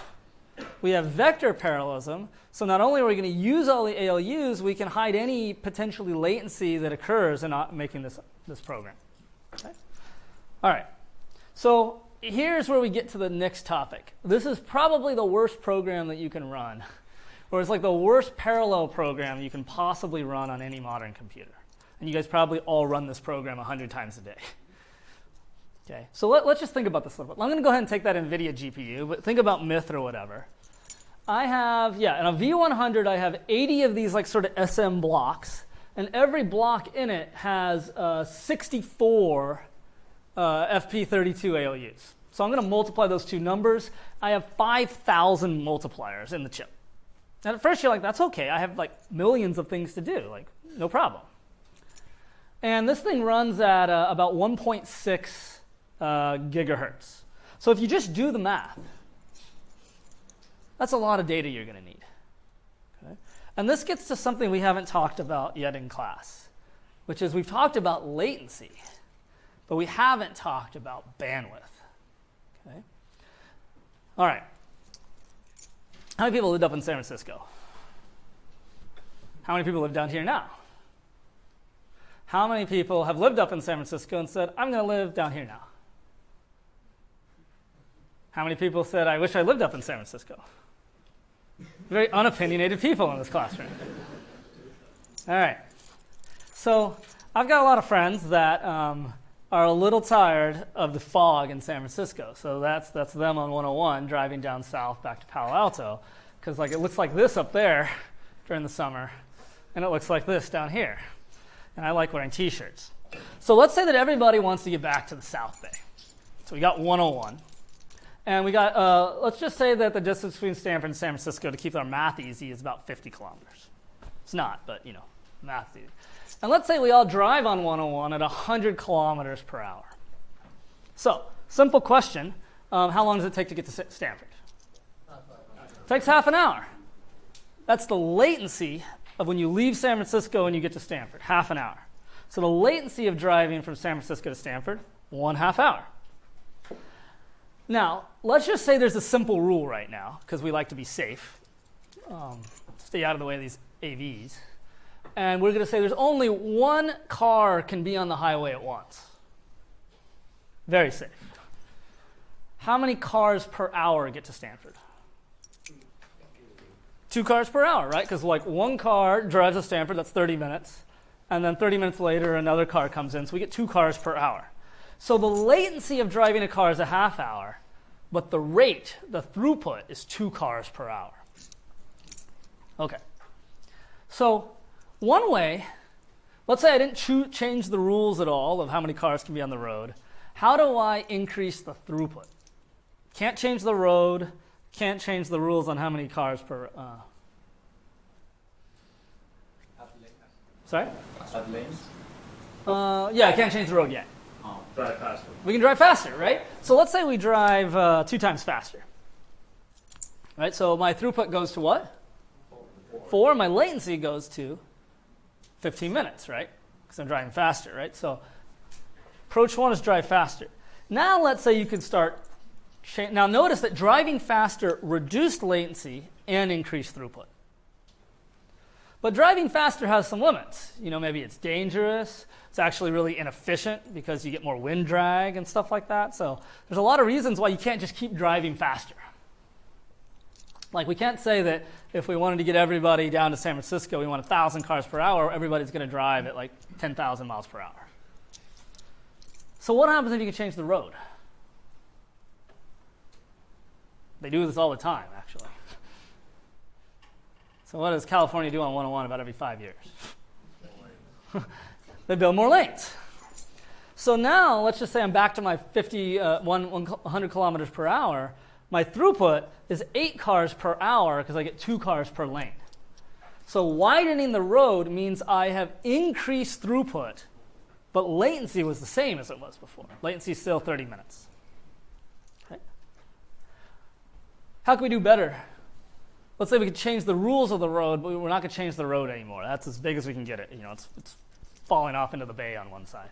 We have vector parallelism. So not only are we going to use all the ALUs, we can hide any potentially latency that occurs in not making this program. Okay? All right. So here's where we get to the next topic. This is probably the worst program that you can run, or it's like the worst parallel program you can possibly run on any modern computer. And you guys probably all run this program 100 times a day. Okay, so let's just think about this a little bit. I'm going to go ahead and take that NVIDIA GPU, but think about Myth or whatever. I have, in a V100, I have 80 of these like sort of SM blocks, and every block in it has 64 FP32 ALUs. So I'm going to multiply those two numbers. I have 5,000 multipliers in the chip. And at first you're like, that's okay. I have like millions of things to do. Like, no problem. And this thing runs at about 1.6 gigahertz. So if you just do the math, that's a lot of data you're going to need. Okay? And this gets to something we haven't talked about yet in class, which is we've talked about latency, but we haven't talked about bandwidth. Okay? All right. How many people lived up in San Francisco? How many people live down here now? How many people have lived up in San Francisco and said, I'm going to live down here now? How many people said, I wish I lived up in San Francisco? Very unopinionated people in this classroom. All right. So I've got a lot of friends that are a little tired of the fog in San Francisco. So that's them on 101 driving down south back to Palo Alto, because like it looks like this up there during the summer, and it looks like this down here. And I like wearing T-shirts. So let's say that everybody wants to get back to the South Bay. So we got 101. And we got, let's just say that the distance between Stanford and San Francisco, to keep our math easy, is about 50 kilometers. It's not, but, math's easy. And let's say we all drive on 101 at 100 kilometers per hour. So, simple question, how long does it take to get to Stanford? It takes half an hour. That's the latency of when you leave San Francisco and you get to Stanford, half an hour. So the latency of driving from San Francisco to Stanford, 1/2 hour. Now, let's just say there's a simple rule right now, because we like to be safe, stay out of the way of these AVs, and we're going to say there's only one car can be on the highway at once. Very safe. How many cars per hour get to Stanford? 2 cars per hour, right? Because like one car drives to Stanford, that's 30 minutes, and then 30 minutes later another car comes in, so we get 2 cars per hour. So the latency of driving a car is a half hour, but the rate, the throughput, is 2 cars per hour. Okay. So one way, let's say I didn't change the rules at all of how many cars can be on the road. How do I increase the throughput? Can't change the road, can't change the rules on how many cars per... Sorry? Add lanes? Yeah, I can't change the road yet. Drive faster. We can drive faster, right? So let's say we drive 2 times faster. Right, so my throughput goes to what? 4. My latency goes to 15 minutes, right? Because I'm driving faster, right? So approach 1 is drive faster. Now let's say you can start... Now notice that driving faster reduced latency and increased throughput. But driving faster has some limits. Maybe it's dangerous. It's actually really inefficient because you get more wind drag and stuff like that. So there's a lot of reasons why you can't just keep driving faster. Like we can't say that if we wanted to get everybody down to San Francisco, we want 1,000 cars per hour, everybody's going to drive at like 10,000 miles per hour. So what happens if you can change the road? They do this all the time, actually. So what does California do on 101 about every 5 years? They build more lanes. So now, let's just say I'm back to my 100 kilometers per hour. My throughput is 8 cars per hour because I get 2 cars per lane. So widening the road means I have increased throughput, but latency was the same as it was before. Latency is still 30 minutes. Okay. How can we do better? Let's say we could change the rules of the road, but we're not going to change the road anymore. That's as big as we can get it. It's falling off into the bay on one side.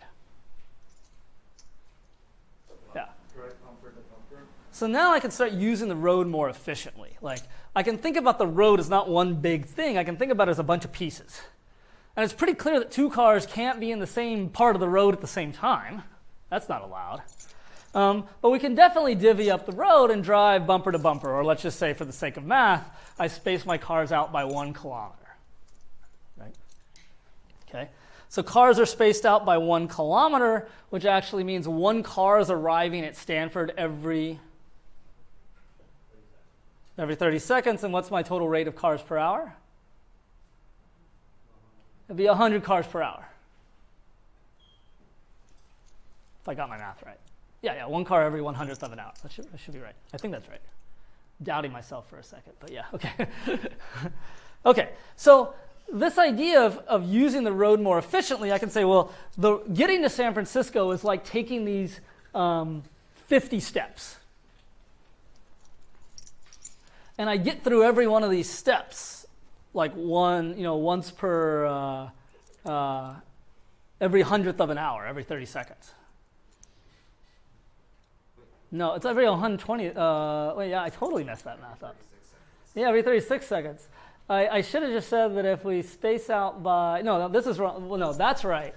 Yeah. So now I can start using the road more efficiently. Like, I can think about the road as not one big thing. I can think about it as a bunch of pieces. And it's pretty clear that 2 cars can't be in the same part of the road at the same time. That's not allowed. But we can definitely divvy up the road and drive bumper to bumper, or let's just say for the sake of math, I space my cars out by 1 kilometer. Right? Okay. So cars are spaced out by 1 kilometer, which actually means 1 car is arriving at Stanford every 30 seconds. And what's my total rate of cars per hour? It'd be 100 cars per hour. If I got my math right. Yeah, 1 car every 100th of an hour. That should be right. I think that's right. Doubting myself for a second, but yeah, okay. Okay, so this idea of using the road more efficiently, I can say, well, getting to San Francisco is like taking these 50 steps. And I get through every one of these steps, like once per every 100th of an hour, every 30 seconds. No, it's every 120. I totally messed that math up. Yeah, every 36 seconds. I should have just said that if we space out by... No, this is wrong. Well, no, that's right.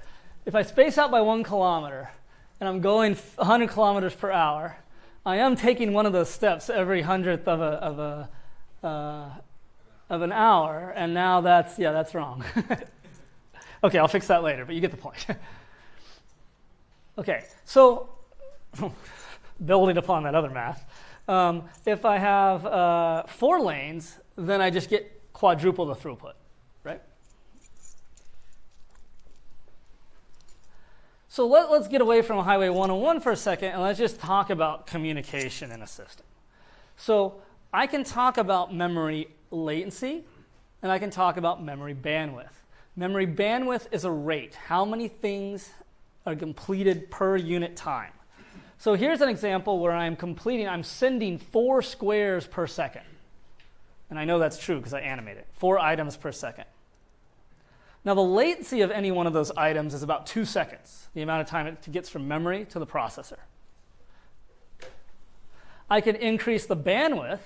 If I space out by 1 kilometer and I'm going 100 kilometers per hour, I am taking one of those steps every 100th of an hour, and now that's wrong. Okay, I'll fix that later, but you get the point. Okay, so... building upon that other math, if I have 4 lanes, then I just get quadruple the throughput, right? So let's get away from Highway 101 for a second, and let's just talk about communication in a system. So I can talk about memory latency, and I can talk about memory bandwidth. Memory bandwidth is a rate, how many things are completed per unit time. So here's an example where I'm sending 4 squares per second. And I know that's true because I animate it. 4 items per second. Now the latency of any one of those items is about 2 seconds, the amount of time it gets from memory to the processor. I can increase the bandwidth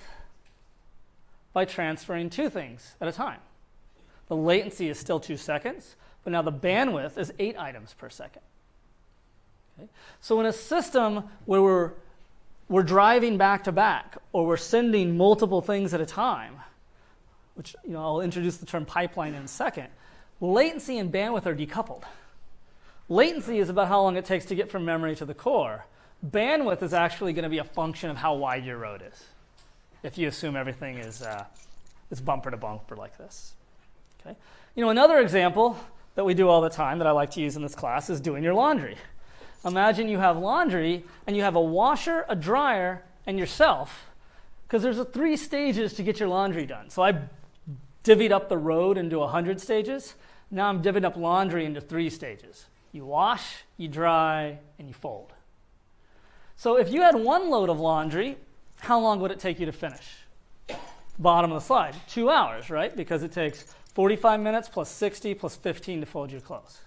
by transferring 2 things at a time. The latency is still 2 seconds, but now the bandwidth is 8 items per second. So in a system where we're driving back to back, or we're sending multiple things at a time, which I'll introduce the term pipeline in a second, latency and bandwidth are decoupled. Latency is about how long it takes to get from memory to the core. Bandwidth is actually going to be a function of how wide your road is, if you assume everything is bumper to bumper like this. Okay? Another example that we do all the time that I like to use in this class is doing your laundry. Imagine you have laundry, and you have a washer, a dryer, and yourself, because there's 3 stages to get your laundry done. So I divvied up the road into 100 stages. Now I'm divvying up laundry into 3 stages. You wash, you dry, and you fold. So if you had 1 load of laundry, how long would it take you to finish? Bottom of the slide, 2 hours, right? Because it takes 45 minutes plus 60 plus 15 to fold your clothes.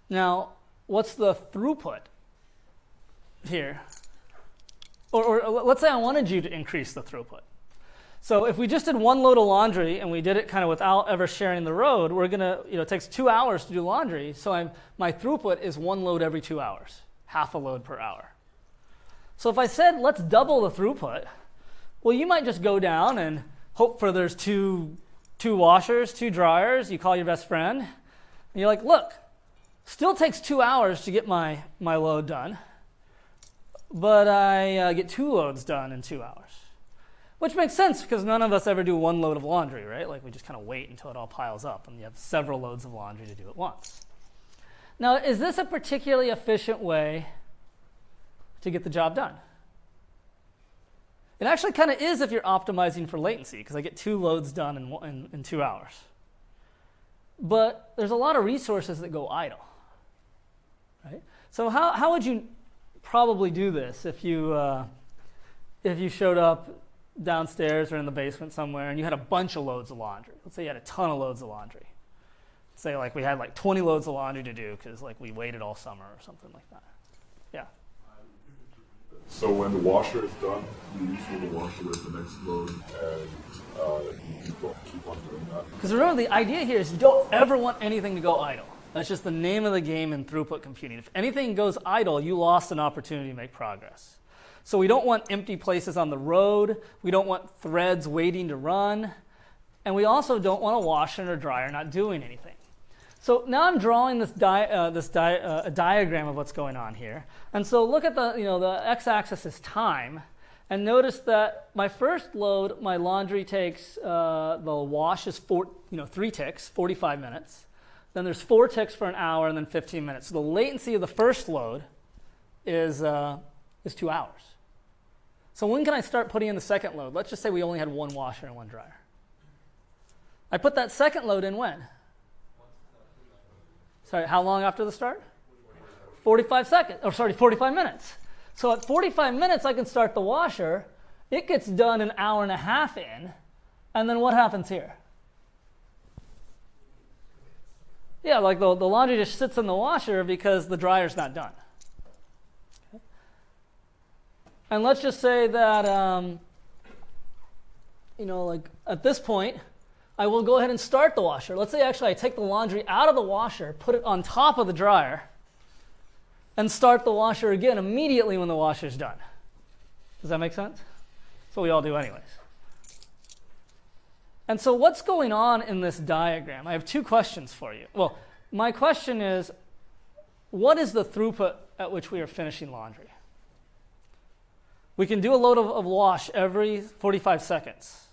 Now, what's the throughput here? Or let's say I wanted you to increase the throughput. So if we just did 1 load of laundry and we did it kind of without ever sharing the road, we're going to, it takes 2 hours to do laundry. So my throughput is 1 load every 2 hours, half a load per hour. So if I said, let's double the throughput, well, you might just go down and hope for there's two washers, 2 dryers. You call your best friend, and you're like, look, still takes 2 hours to get my load done, but I get 2 loads done in 2 hours. Which makes sense because none of us ever do 1 load of laundry, right? Like we just kind of wait until it all piles up and you have several loads of laundry to do at once. Now, is this a particularly efficient way to get the job done? It actually kind of is if you're optimizing for latency, because I get 2 loads done in 2 hours. But there's a lot of resources that go idle. Right? So how would you probably do this if you showed up downstairs or in the basement somewhere and you had a bunch of loads of laundry? Let's say you had a ton of loads of laundry. Let's say we had 20 loads of laundry to do because we waited all summer or something like that. Yeah. So when the washer is done, you refill the washer with the next load, and you keep on doing that. Because remember, the idea here is you don't ever want anything to go idle. That's just the name of the game in throughput computing. If anything goes idle, you lost an opportunity to make progress. So we don't want empty places on the road. We don't want threads waiting to run. And we also don't want a washer or dryer not doing anything. So now I'm drawing a diagram of what's going on here. And so look at the x-axis is time. And notice that my first load, my laundry takes, the wash is 3 ticks, 45 minutes. Then there's 4 ticks for an hour, and then 15 minutes. So the latency of the first load is 2 hours. So when can I start putting in the second load? Let's just say we only had 1 washer and 1 dryer. I put that second load in when? Sorry, how long after the start? 45 minutes. So at 45 minutes, I can start the washer. It gets done an hour and a half in. And then what happens here? Yeah, like the laundry just sits in the washer because the dryer's not done. Okay. And let's just say that, at this point, I will go ahead and start the washer. Let's say actually I take the laundry out of the washer, put it on top of the dryer, and start the washer again immediately when the washer's done. Does that make sense? That's what we all do anyways. And so what's going on in this diagram? I have 2 questions for you. Well, my question is, what is the throughput at which we are finishing laundry? We can do a load of wash every 45 seconds.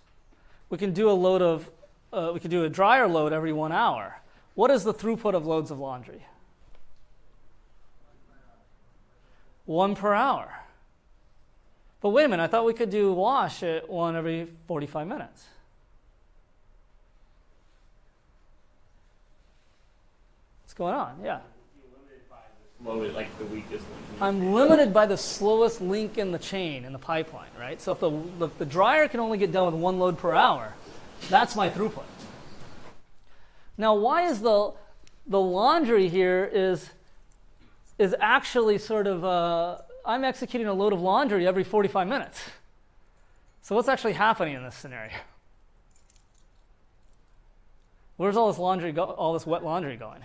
We can do a dryer load every 1 hour. What is the throughput of loads of laundry? 1 per hour. But wait a minute, I thought we could do wash at 1 every 45 minutes. What's going on? Yeah. I'm limited by the slowest link in the chain, in the pipeline, right? So if the dryer can only get done with 1 load per hour, that's my throughput. Now, why is the laundry here is actually sort of, I'm executing a load of laundry every 45 minutes. So what's actually happening in this scenario? Where's all this wet laundry going?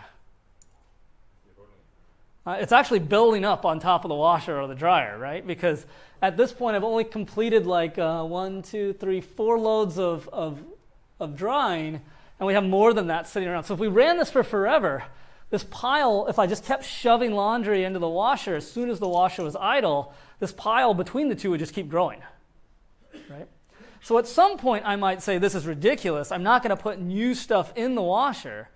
It's actually building up on top of the washer or the dryer, right? Because at this point, I've only completed like 1, 2, 3, 4 loads of drying, and we have more than that sitting around. So if we ran this for forever, this pile, if I just kept shoving laundry into the washer as soon as the washer was idle, this pile between the two would just keep growing, right? So at some point, I might say, this is ridiculous. I'm not going to put new stuff in the washer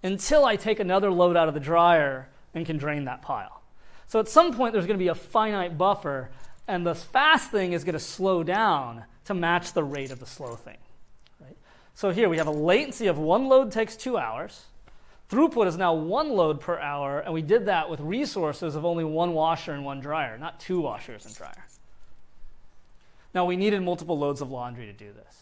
until I take another load out of the dryer and can drain that pile. So at some point, there's going to be a finite buffer, and the fast thing is going to slow down to match the rate of the slow thing. Right? So here we have a latency of 1 load takes 2 hours. Throughput is now 1 load per hour, and we did that with resources of only 1 washer and 1 dryer, not 2 washers and dryer. Now, we needed multiple loads of laundry to do this.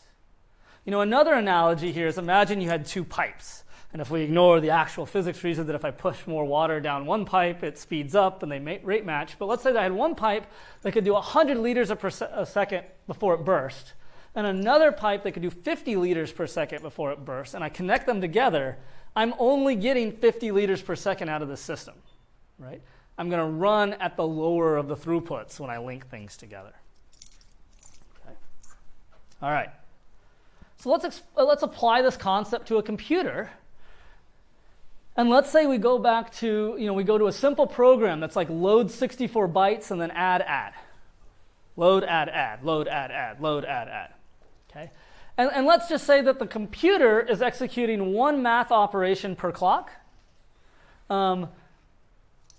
Another analogy here is imagine you had 2 pipes. And if we ignore the actual physics reason that if I push more water down one pipe, it speeds up and they rate match. But let's say that I had one pipe that could do 100 liters a second before it burst, and another pipe that could do 50 liters per second before it burst, and I connect them together, I'm only getting 50 liters per second out of the system, right? I'm going to run at the lower of the throughputs when I link things together. Okay. All right. So let's apply this concept to a computer. And let's say we go back to, we go to a simple program that's like load 64 bytes and then add. Load, add, load, add, load, add. Okay? And let's just say that the computer is executing 1 math operation per clock.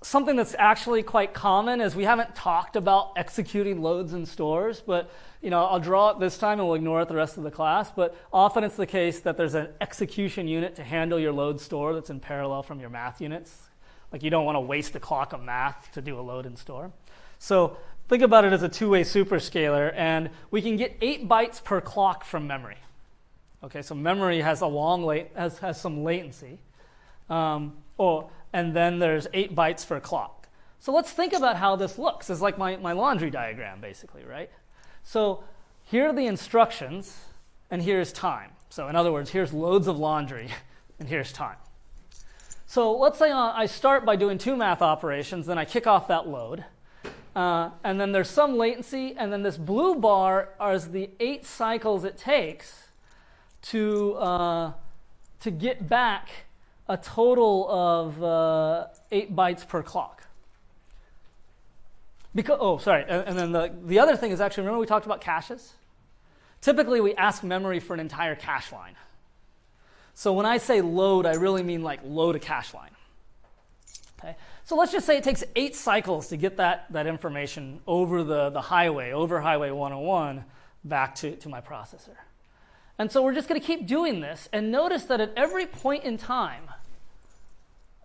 Something that's actually quite common is we haven't talked about executing loads in stores, but I'll draw it this time and we'll ignore it the rest of the class. But often it's the case that there's an execution unit to handle your load store that's in parallel from your math units. Like you don't want to waste a clock of math to do a load in store. So think about it as a 2-way superscalar, and we can get 8 bytes per clock from memory. Okay, so memory has has some latency. And then there's 8 bytes per clock. So let's think about how this looks. It's like my laundry diagram, basically, right? So here are the instructions, and here's time. So in other words, here's loads of laundry, and here's time. So let's say I start by doing 2 math operations, then I kick off that load. And then there's some latency, and then this blue bar is the 8 cycles it takes to get back a total of 8 bytes per clock. And then the other thing is actually, remember we talked about caches? Typically, we ask memory for an entire cache line. So when I say load, I really mean like load a cache line. Okay? So let's just say it takes 8 cycles to get that information over the highway, over Highway 101, back to my processor. And so we're just going to keep doing this, and notice that at every point in time,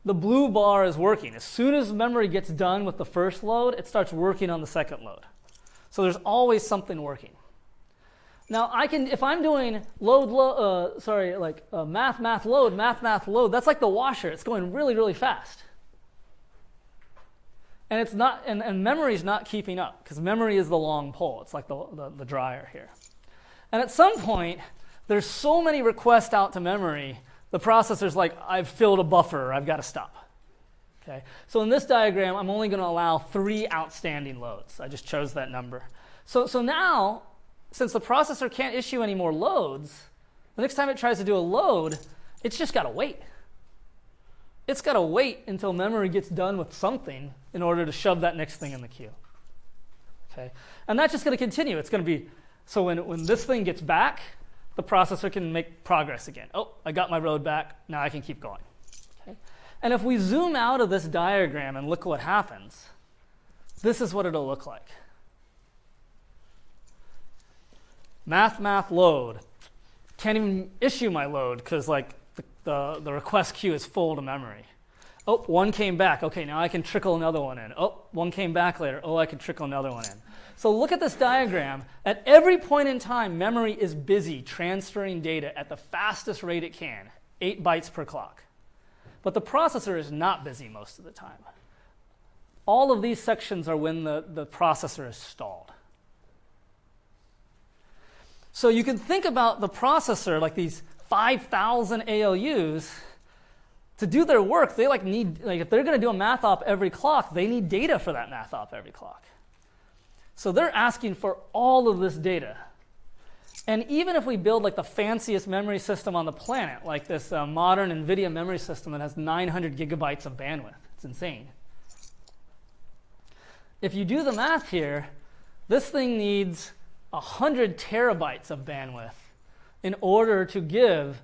the blue bar is working. As soon as memory gets done with the first load, it starts working on the second load. So there's always something working. Now if I'm doing math, load, that's like the washer. It's going really, really fast. And it's not, and memory's not keeping up, because memory is the long pole. It's like the dryer here. And at some point, there's so many requests out to memory, the processor's like, I've filled a buffer, I've got to stop. Okay? So in this diagram, I'm only going to allow 3 outstanding loads. I just chose that number. So now, since the processor can't issue any more loads, the next time it tries to do a load, it's just got to wait. It's got to wait until memory gets done with something in order to shove that next thing in the queue. Okay? And that's just going to continue. It's going to be, so when this thing gets back, the processor can make progress again. Oh, I got my load back. Now I can keep going. Okay? And if we zoom out of this diagram and look what happens, this is what it'll look like. Math, load. Can't even issue my load because like the request queue is full to memory. Oh, one came back. Okay, now I can trickle another one in. Oh, one came back later. Oh, I can trickle another one in. So look at this diagram. At every point in time, memory is busy transferring data at the fastest rate it can, 8 bytes per clock. But the processor is not busy most of the time. All of these sections are when the processor is stalled. So you can think about the processor like these 5,000 ALUs. To do their work, they need if they're going to do a math op every clock, they need data for that math op every clock. So they're asking for all of this data. And even if we build like the fanciest memory system on the planet, like this modern NVIDIA memory system that has 900 gigabytes of bandwidth, it's insane. If you do the math here, this thing needs 100 terabytes of bandwidth in order to give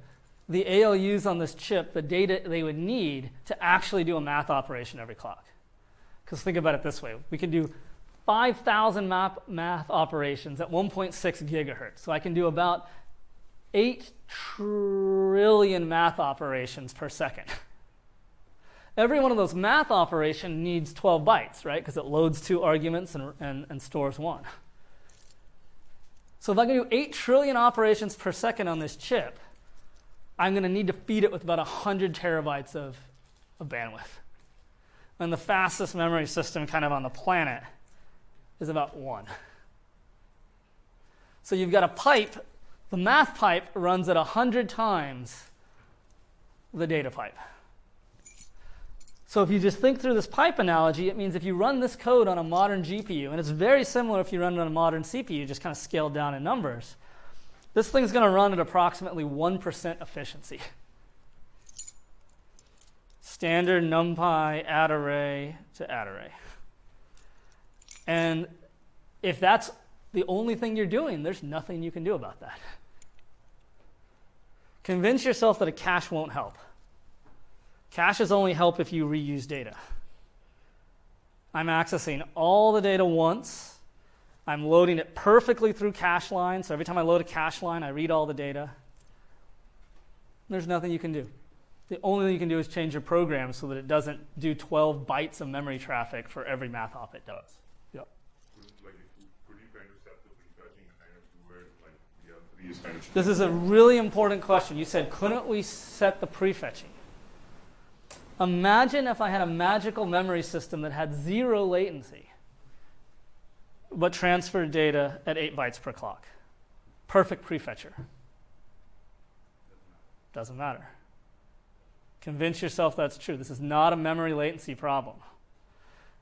the ALUs on this chip the data they would need to actually do a math operation every clock. Because think about it this way. We can do 5,000 math operations at 1.6 gigahertz. So I can do about 8 trillion math operations per second. Every one of those math operations needs 12 bytes, right? Because it loads 2 arguments and stores 1. So if I can do 8 trillion operations per second on this chip, I'm going to need to feed it with about 100 terabytes of bandwidth. And the fastest memory system kind of on the planet is about 1. So you've got a pipe. The math pipe runs at 100 times the data pipe. So if you just think through this pipe analogy, it means if you run this code on a modern GPU, and it's very similar if you run it on a modern CPU, just kind of scaled down in numbers, this thing's going to run at approximately 1% efficiency. Standard NumPy add array to add array. And if that's the only thing you're doing, there's nothing you can do about that. Convince yourself that a cache won't help. Caches only help if you reuse data. I'm accessing all the data once. I'm loading it perfectly through cache lines. So every time I load a cache line, I read all the data. There's nothing you can do. The only thing you can do is change your program so that it doesn't do 12 bytes of memory traffic for every math op it does. Yep. Could you kind of set the prefetching kind of to where like the other 3 is kind of... This is a really important question. You said, couldn't we set the prefetching? Imagine if I had a magical memory system that had 0 latency, but transferred data at 8 bytes per clock. Perfect prefetcher. Doesn't matter. Convince yourself that's true. This is not a memory latency problem.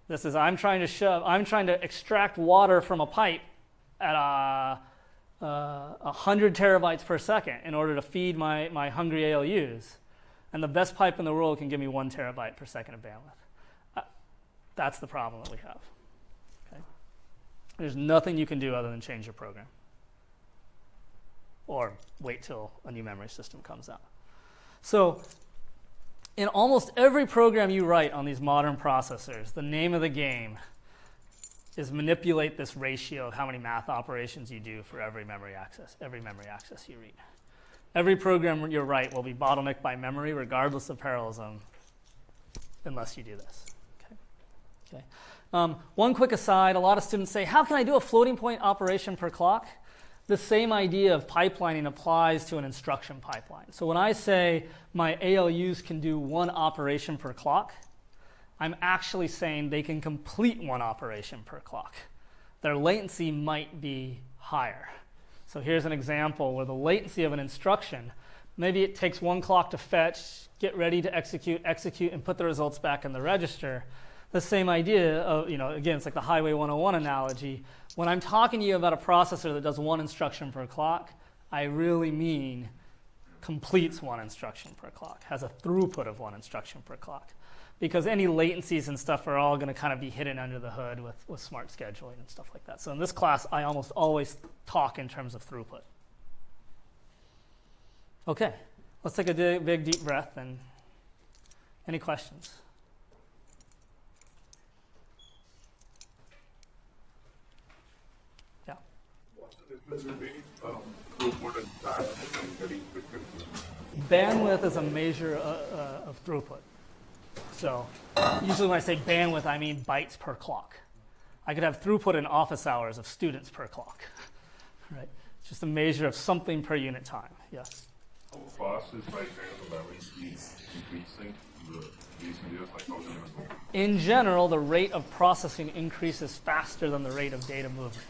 This is I'm trying to extract water from a pipe at 100 terabytes per second in order to feed my hungry ALUs. And the best pipe in the world can give me 1 terabyte per second of bandwidth. That's the problem that we have. Okay? There's nothing you can do other than change your program. Or wait till a new memory system comes out. So in almost every program you write on these modern processors, the name of the game is manipulate this ratio of how many math operations you do for every memory access you read. Every program you write will be bottlenecked by memory regardless of parallelism unless you do this. Okay. One quick aside, a lot of students say, how can I do a floating point operation per clock? The same idea of pipelining applies to an instruction pipeline. So when I say my ALUs can do 1 operation per clock, I'm actually saying they can complete 1 operation per clock. Their latency might be higher. So here's an example where the latency of an instruction, maybe it takes 1 clock to fetch, get ready to execute, and put the results back in the register. The same idea of, again, it's like the Highway 101 analogy. When I'm talking to you about a processor that does 1 instruction per clock, I really mean completes 1 instruction per clock, has a throughput of 1 instruction per clock. Because any latencies and stuff are all going to kind of be hidden under the hood with smart scheduling and stuff like that. So in this class, I almost always talk in terms of throughput. Okay, let's take a big deep breath. And any questions? Yeah. What's the difference between throughput and bandwidth? I'm getting a bit confused. Bandwidth is a measure of throughput. So usually when I say bandwidth, I mean bytes per clock. I could have throughput in office hours of students per clock. Right? It's just a measure of something per unit time. Yes? How fast is right now the memory speed increasing in recent years? Like, how's it going to go? In general, the rate of processing increases faster than the rate of data movement.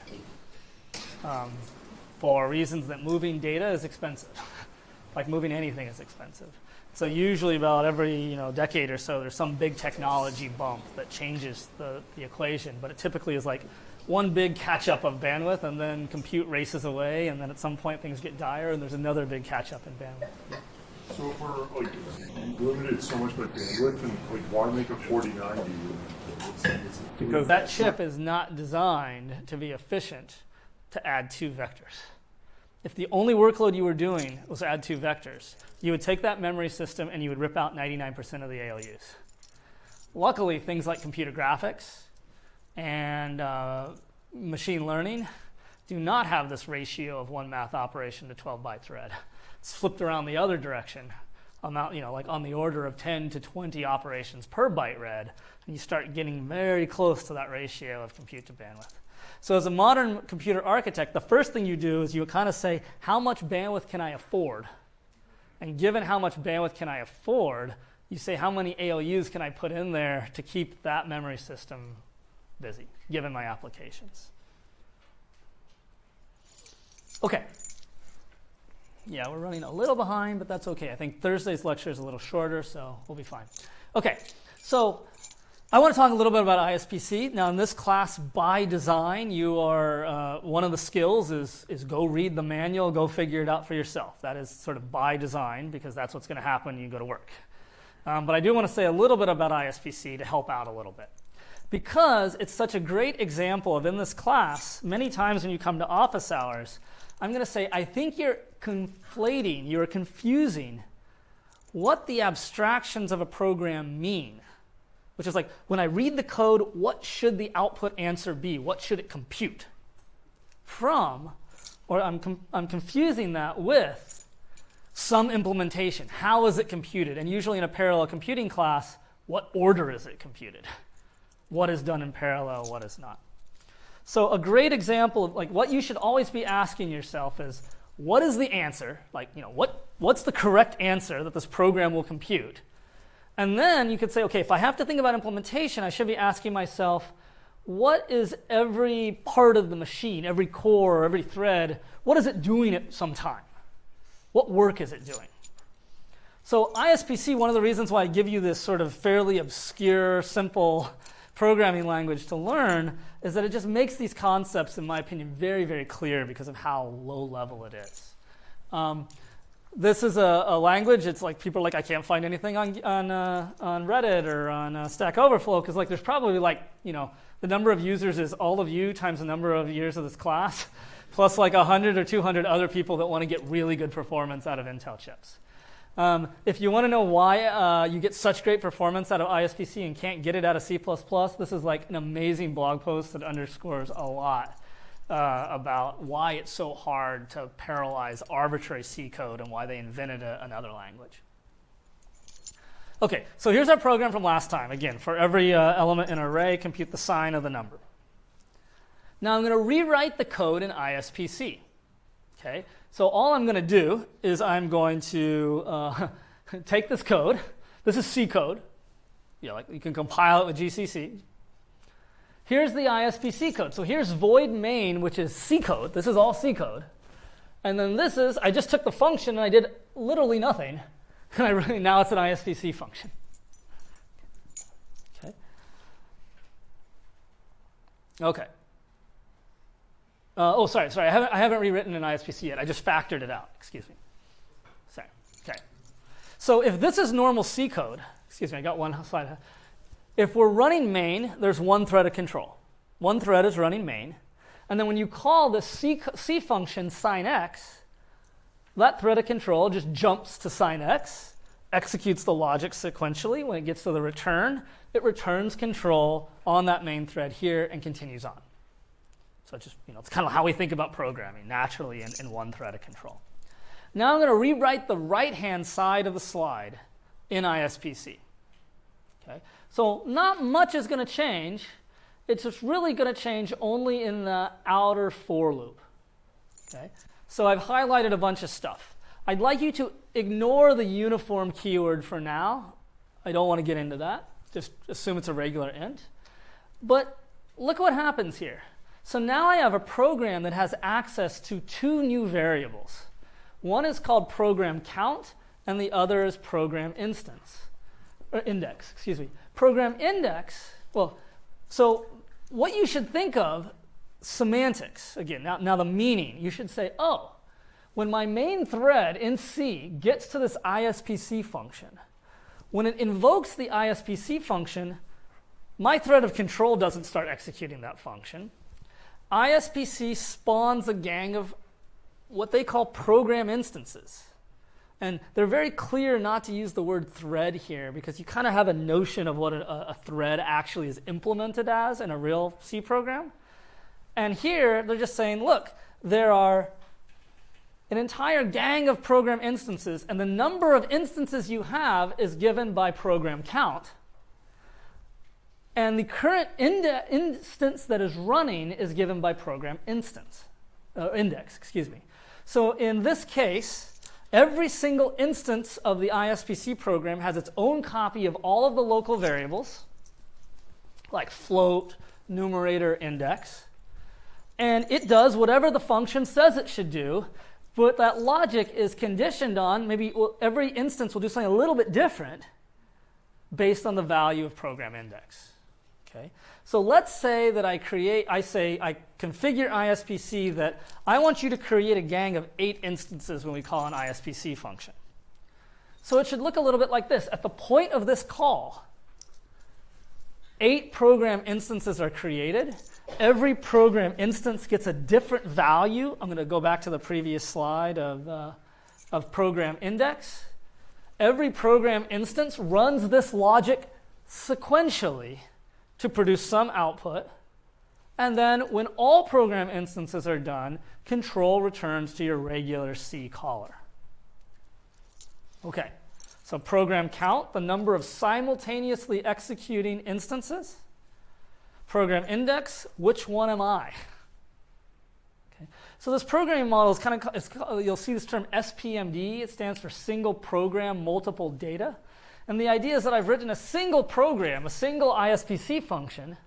For reasons that moving data is expensive. Like moving anything is expensive. So usually about every decade or so, there's some big technology bump that changes the equation. But it typically is like one big catch-up of bandwidth, and then compute races away, and then at some point things get dire, and there's another big catch-up in bandwidth. Yeah. So if we're limited so much by bandwidth, and why make a 4090? Because that chip is not designed to be efficient to add 2 vectors. If the only workload you were doing was add 2 vectors, you would take that memory system and you would rip out 99% of the ALUs. Luckily, things like computer graphics and machine learning do not have this ratio of 1 math operation to 12 bytes read. It's flipped around the other direction, like on the order of 10 to 20 operations per byte read, and you start getting very close to that ratio of compute to bandwidth. So as a modern computer architect, the first thing you do is you kind of say, how much bandwidth can I afford? And given how much bandwidth can I afford, you say, how many ALUs can I put in there to keep that memory system busy, given my applications? Okay. Yeah, we're running a little behind, but that's okay. I think Thursday's lecture is a little shorter, so we'll be fine. Okay, so I want to talk a little bit about ISPC. Now, in this class, by design, you are one of the skills is go read the manual, go figure it out for yourself. That is sort of by design, because that's what's going to happen when you go to work. But I do want to say a little bit about ISPC to help out a little bit. Because it's such a great example of, in this class, many times when you come to office hours, I'm going to say, I think you're confusing what the abstractions of a program mean. Which is like, when I read the code, what should the output answer be? What should it compute from? Or I'm confusing that with some implementation. How is it computed? And usually in a parallel computing class, what order is it computed? What is done in parallel, what is not? So a great example of what you should always be asking yourself is, what is the answer? What's the correct answer that this program will compute? And then you could say, okay, if I have to think about implementation, I should be asking myself, what is every part of the machine, every core, every thread, what is it doing at some time? What work is it doing? So ISPC, one of the reasons why I give you this sort of fairly obscure, simple programming language to learn is that it just makes these concepts, in my opinion, very, very clear because of how low level it is. This is a language. It's like people are like, I can't find anything on Reddit or on Stack Overflow because like there's probably like, you know, the number of users is all of you times the number of years of this class, plus like 100 or 200 other people that want to get really good performance out of Intel chips. If you want to know why you get such great performance out of ISPC and can't get it out of C++, this is like an amazing blog post that underscores a lot about why it's so hard to parallelize arbitrary C code and why they invented another language. Okay, so here's our program from last time. Again, for every element in an array, compute the sign of the number. Now I'm going to rewrite the code in ISPC. Okay, so all I'm going to do is I'm going to take this code. This is C code. Like you can compile it with GCC. Here's the ISPC code. So here's void main, which is C code. This is all C code. And then this is, I just took the function and I did literally nothing. And now it's an ISPC function. Okay. Sorry. I haven't rewritten an ISPC yet. I just factored it out. Excuse me. Sorry. Okay. So if this is normal C code, excuse me, I got one slide. If we're running main, there's one thread of control. One thread is running main. And then when you call the C function sign x, that thread of control just jumps to sign x, executes the logic sequentially. When it gets to the return, it returns control on that main thread here and continues on. So it's just, it's kind of how we think about programming, naturally in one thread of control. Now I'm going to rewrite the right-hand side of the slide in ISPC. Okay? So not much is going to change. It's just really going to change only in the outer for loop. Okay? So I've highlighted a bunch of stuff. I'd like you to ignore the uniform keyword for now. I don't want to get into that. Just assume it's a regular int. But look what happens here. So now I have a program that has access to two new variables. One is called program count, and the other is program index. Program index, so what you should think of, semantics, again, now the meaning, you should say, when my main thread in C gets to this ISPC function, when it invokes the ISPC function, my thread of control doesn't start executing that function. ISPC spawns a gang of what they call program instances. And they're very clear not to use the word thread here because you kind of have a notion of what a thread actually is implemented as in a real C program. And here they're just saying, look, there are an entire gang of program instances, and the number of instances you have is given by program count. And the current instance that is running is given by program index. So in this case, every single instance of the ISPC program has its own copy of all of the local variables, like float, numerator, index. And it does whatever the function says it should do, but that logic is conditioned on every instance will do something a little bit different based on the value of program index. Okay? So let's say that I configure ISPC that I want you to create a gang of 8 instances when we call an ISPC function. So it should look a little bit like this. At the point of this call, 8 program instances are created. Every program instance gets a different value. I'm going to go back to the previous slide of program index. Every program instance runs this logic sequentially to produce some output. And then when all program instances are done, control returns to your regular C caller. Okay, so program count, the number of simultaneously executing instances. Program index, which one am I? Okay. So this programming model is you'll see this term SPMD. It stands for single program, multiple data. And the idea is that I've written a single program, a single ISPC function,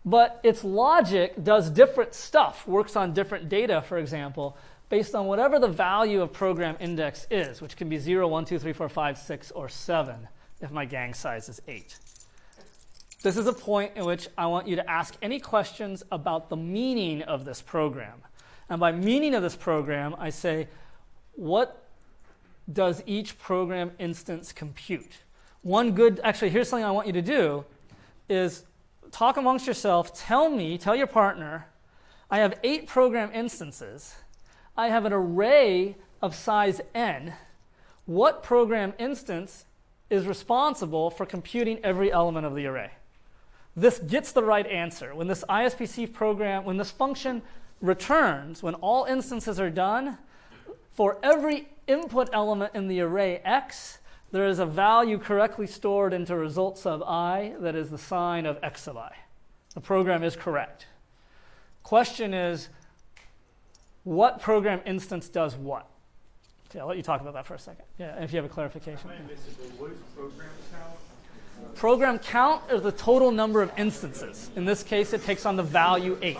but its logic does different stuff, works on different data, for example, based on whatever the value of program index is, which can be 0, 1, 2, 3, 4, 5, 6, or 7 if my gang size is 8. This is a point in which I want you to ask any questions about the meaning of this program. And by meaning of this program, I say, what does each program instance compute? Actually, here's something I want you to do, is talk amongst yourself, tell your partner, I have 8 program instances. I have an array of size n. What program instance is responsible for computing every element of the array? This gets the right answer. When this ISPC program, when this function returns, when all instances are done, for every input element in the array x, there is a value correctly stored into result sub I that is the sign of x sub I. The program is correct. Question is, what program instance does what? Okay, I'll let you talk about that for a second. Yeah, and if you have a clarification. What is program count? Program count is the total number of instances. In this case, it takes on the value 8.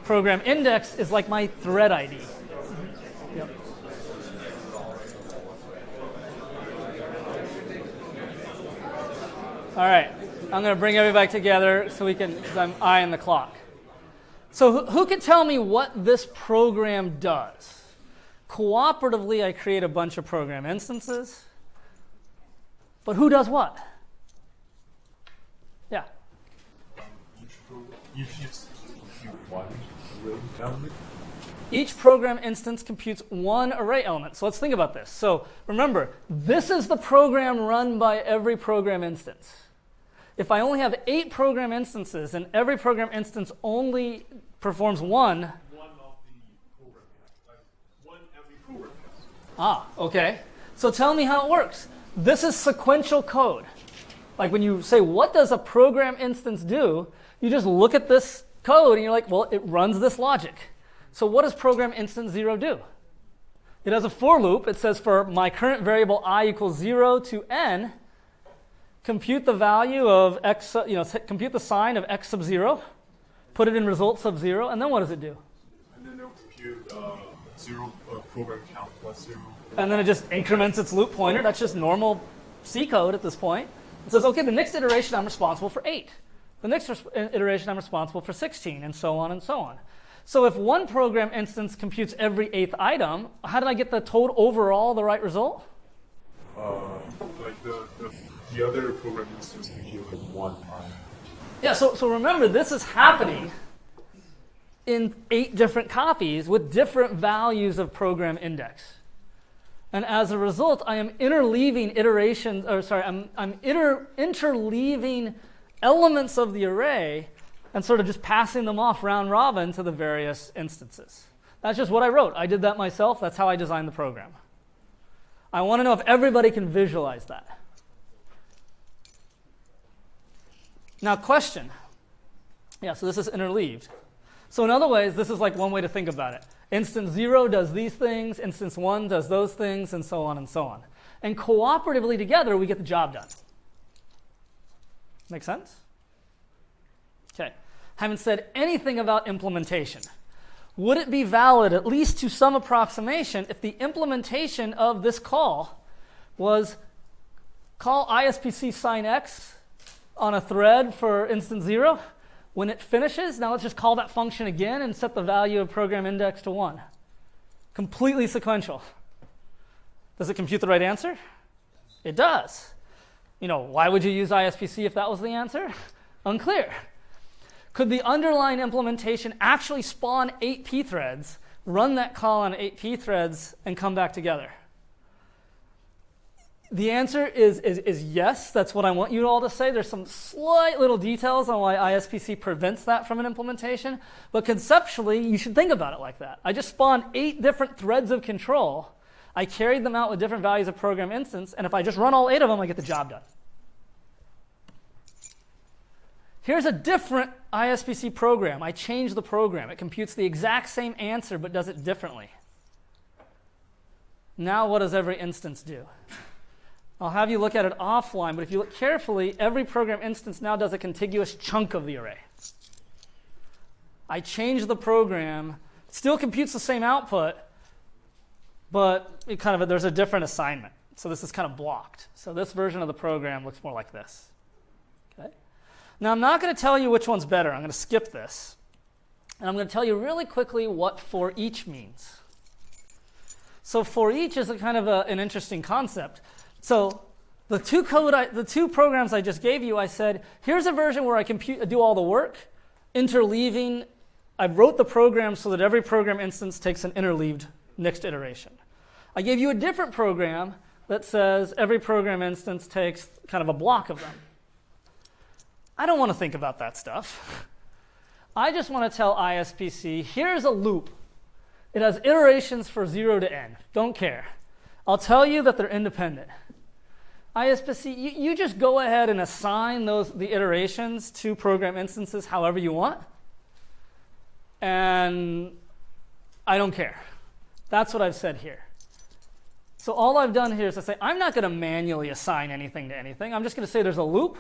Program index is like my thread ID. Yep. All right, I'm going to bring everybody together so we can, because I'm eyeing the clock. So who can tell me what this program does? Cooperatively, I create a bunch of program instances. But who does what? Yeah. Each program instance computes one array element. So let's think about this. So remember, this is the program run by every program instance. If I only have 8 program instances and every program instance only performs one of the program one every program. Okay. So tell me how it works. This is sequential code. Like when you say, what does a program instance do? You just look at this code and you're like, well, it runs this logic. So what does program instance 0 do? It has a for loop. It says for my current variable I equals 0 to n, compute the value of x, compute the sign of x sub 0, put it in result sub 0, and then what does it do? And then it'll compute 0 program count plus 0. And then it just increments its loop pointer. That's just normal C code at this point. It says, okay, the next iteration I'm responsible for 8. The next iteration I'm responsible for 16, and so on and so on. So if one program instance computes every 8th item, how did I get the total overall the right result? Like the other program instance compute like 1 item. Yeah, so remember, this is happening in 8 different copies with different values of program index. And as a result, I am interleaving interleaving elements of the array and sort of just passing them off round robin to the various instances. That's just what I wrote. I did that myself. That's how I designed the program. I want to know if everybody can visualize that. Now, question. Yeah, so this is interleaved. So in other ways, this is like one way to think about it. Instance 0 does these things, instance 1 does those things, and so on and so on. And cooperatively together, we get the job done. Make sense? Okay. Haven't said anything about implementation. Would it be valid, at least to some approximation, if the implementation of this call was call ISPC sign X on a thread for instance 0? When it finishes, now let's just call that function again and set the value of program index to 1. Completely sequential. Does it compute the right answer? It does. Why would you use ISPC if that was the answer? Unclear. Could the underlying implementation actually spawn 8 pthreads, run that call on 8 pthreads, and come back together? The answer is yes. That's what I want you all to say. There's some slight little details on why ISPC prevents that from an implementation, but conceptually, you should think about it like that. I just spawned 8 different threads of control. I carried them out with different values of program instance, and if I just run all 8 of them, I get the job done. Here's a different ISPC program. I changed the program. It computes the exact same answer, but does it differently. Now what does every instance do? I'll have you look at it offline, but if you look carefully, every program instance now does a contiguous chunk of the array. I changed the program, still computes the same output, but there's a different assignment. So this is kind of blocked. So this version of the program looks more like this. Okay. Now I'm not going to tell you which one's better. I'm going to skip this. And I'm going to tell you really quickly what for each means. So for each is an interesting concept. So the two programs I just gave you, I said, here's a version where I do all the work, interleaving. I wrote the program so that every program instance takes an interleaved next iteration. I gave you a different program that says every program instance takes kind of a block of them. I don't want to think about that stuff. I just want to tell ISPC, here's a loop. It has iterations for 0 to n. Don't care. I'll tell you that they're independent. ISPC, you just go ahead and assign the iterations to program instances however you want. And I don't care. That's what I've said here. So all I've done here is to say, I'm not going to manually assign anything to anything. I'm just going to say there's a loop.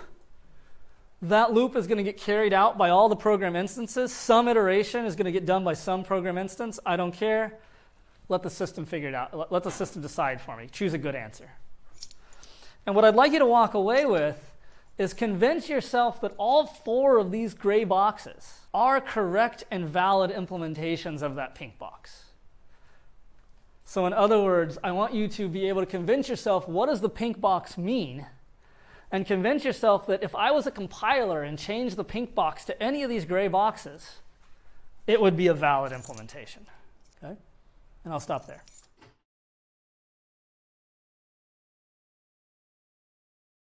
That loop is going to get carried out by all the program instances. Some iteration is going to get done by some program instance. I don't care. Let the system figure it out. Let the system decide for me. Choose a good answer. And what I'd like you to walk away with is convince yourself that all 4 of these gray boxes are correct and valid implementations of that pink box. So in other words, I want you to be able to convince yourself, what does the pink box mean? And convince yourself that if I was a compiler and changed the pink box to any of these gray boxes, it would be a valid implementation. Okay? And I'll stop there.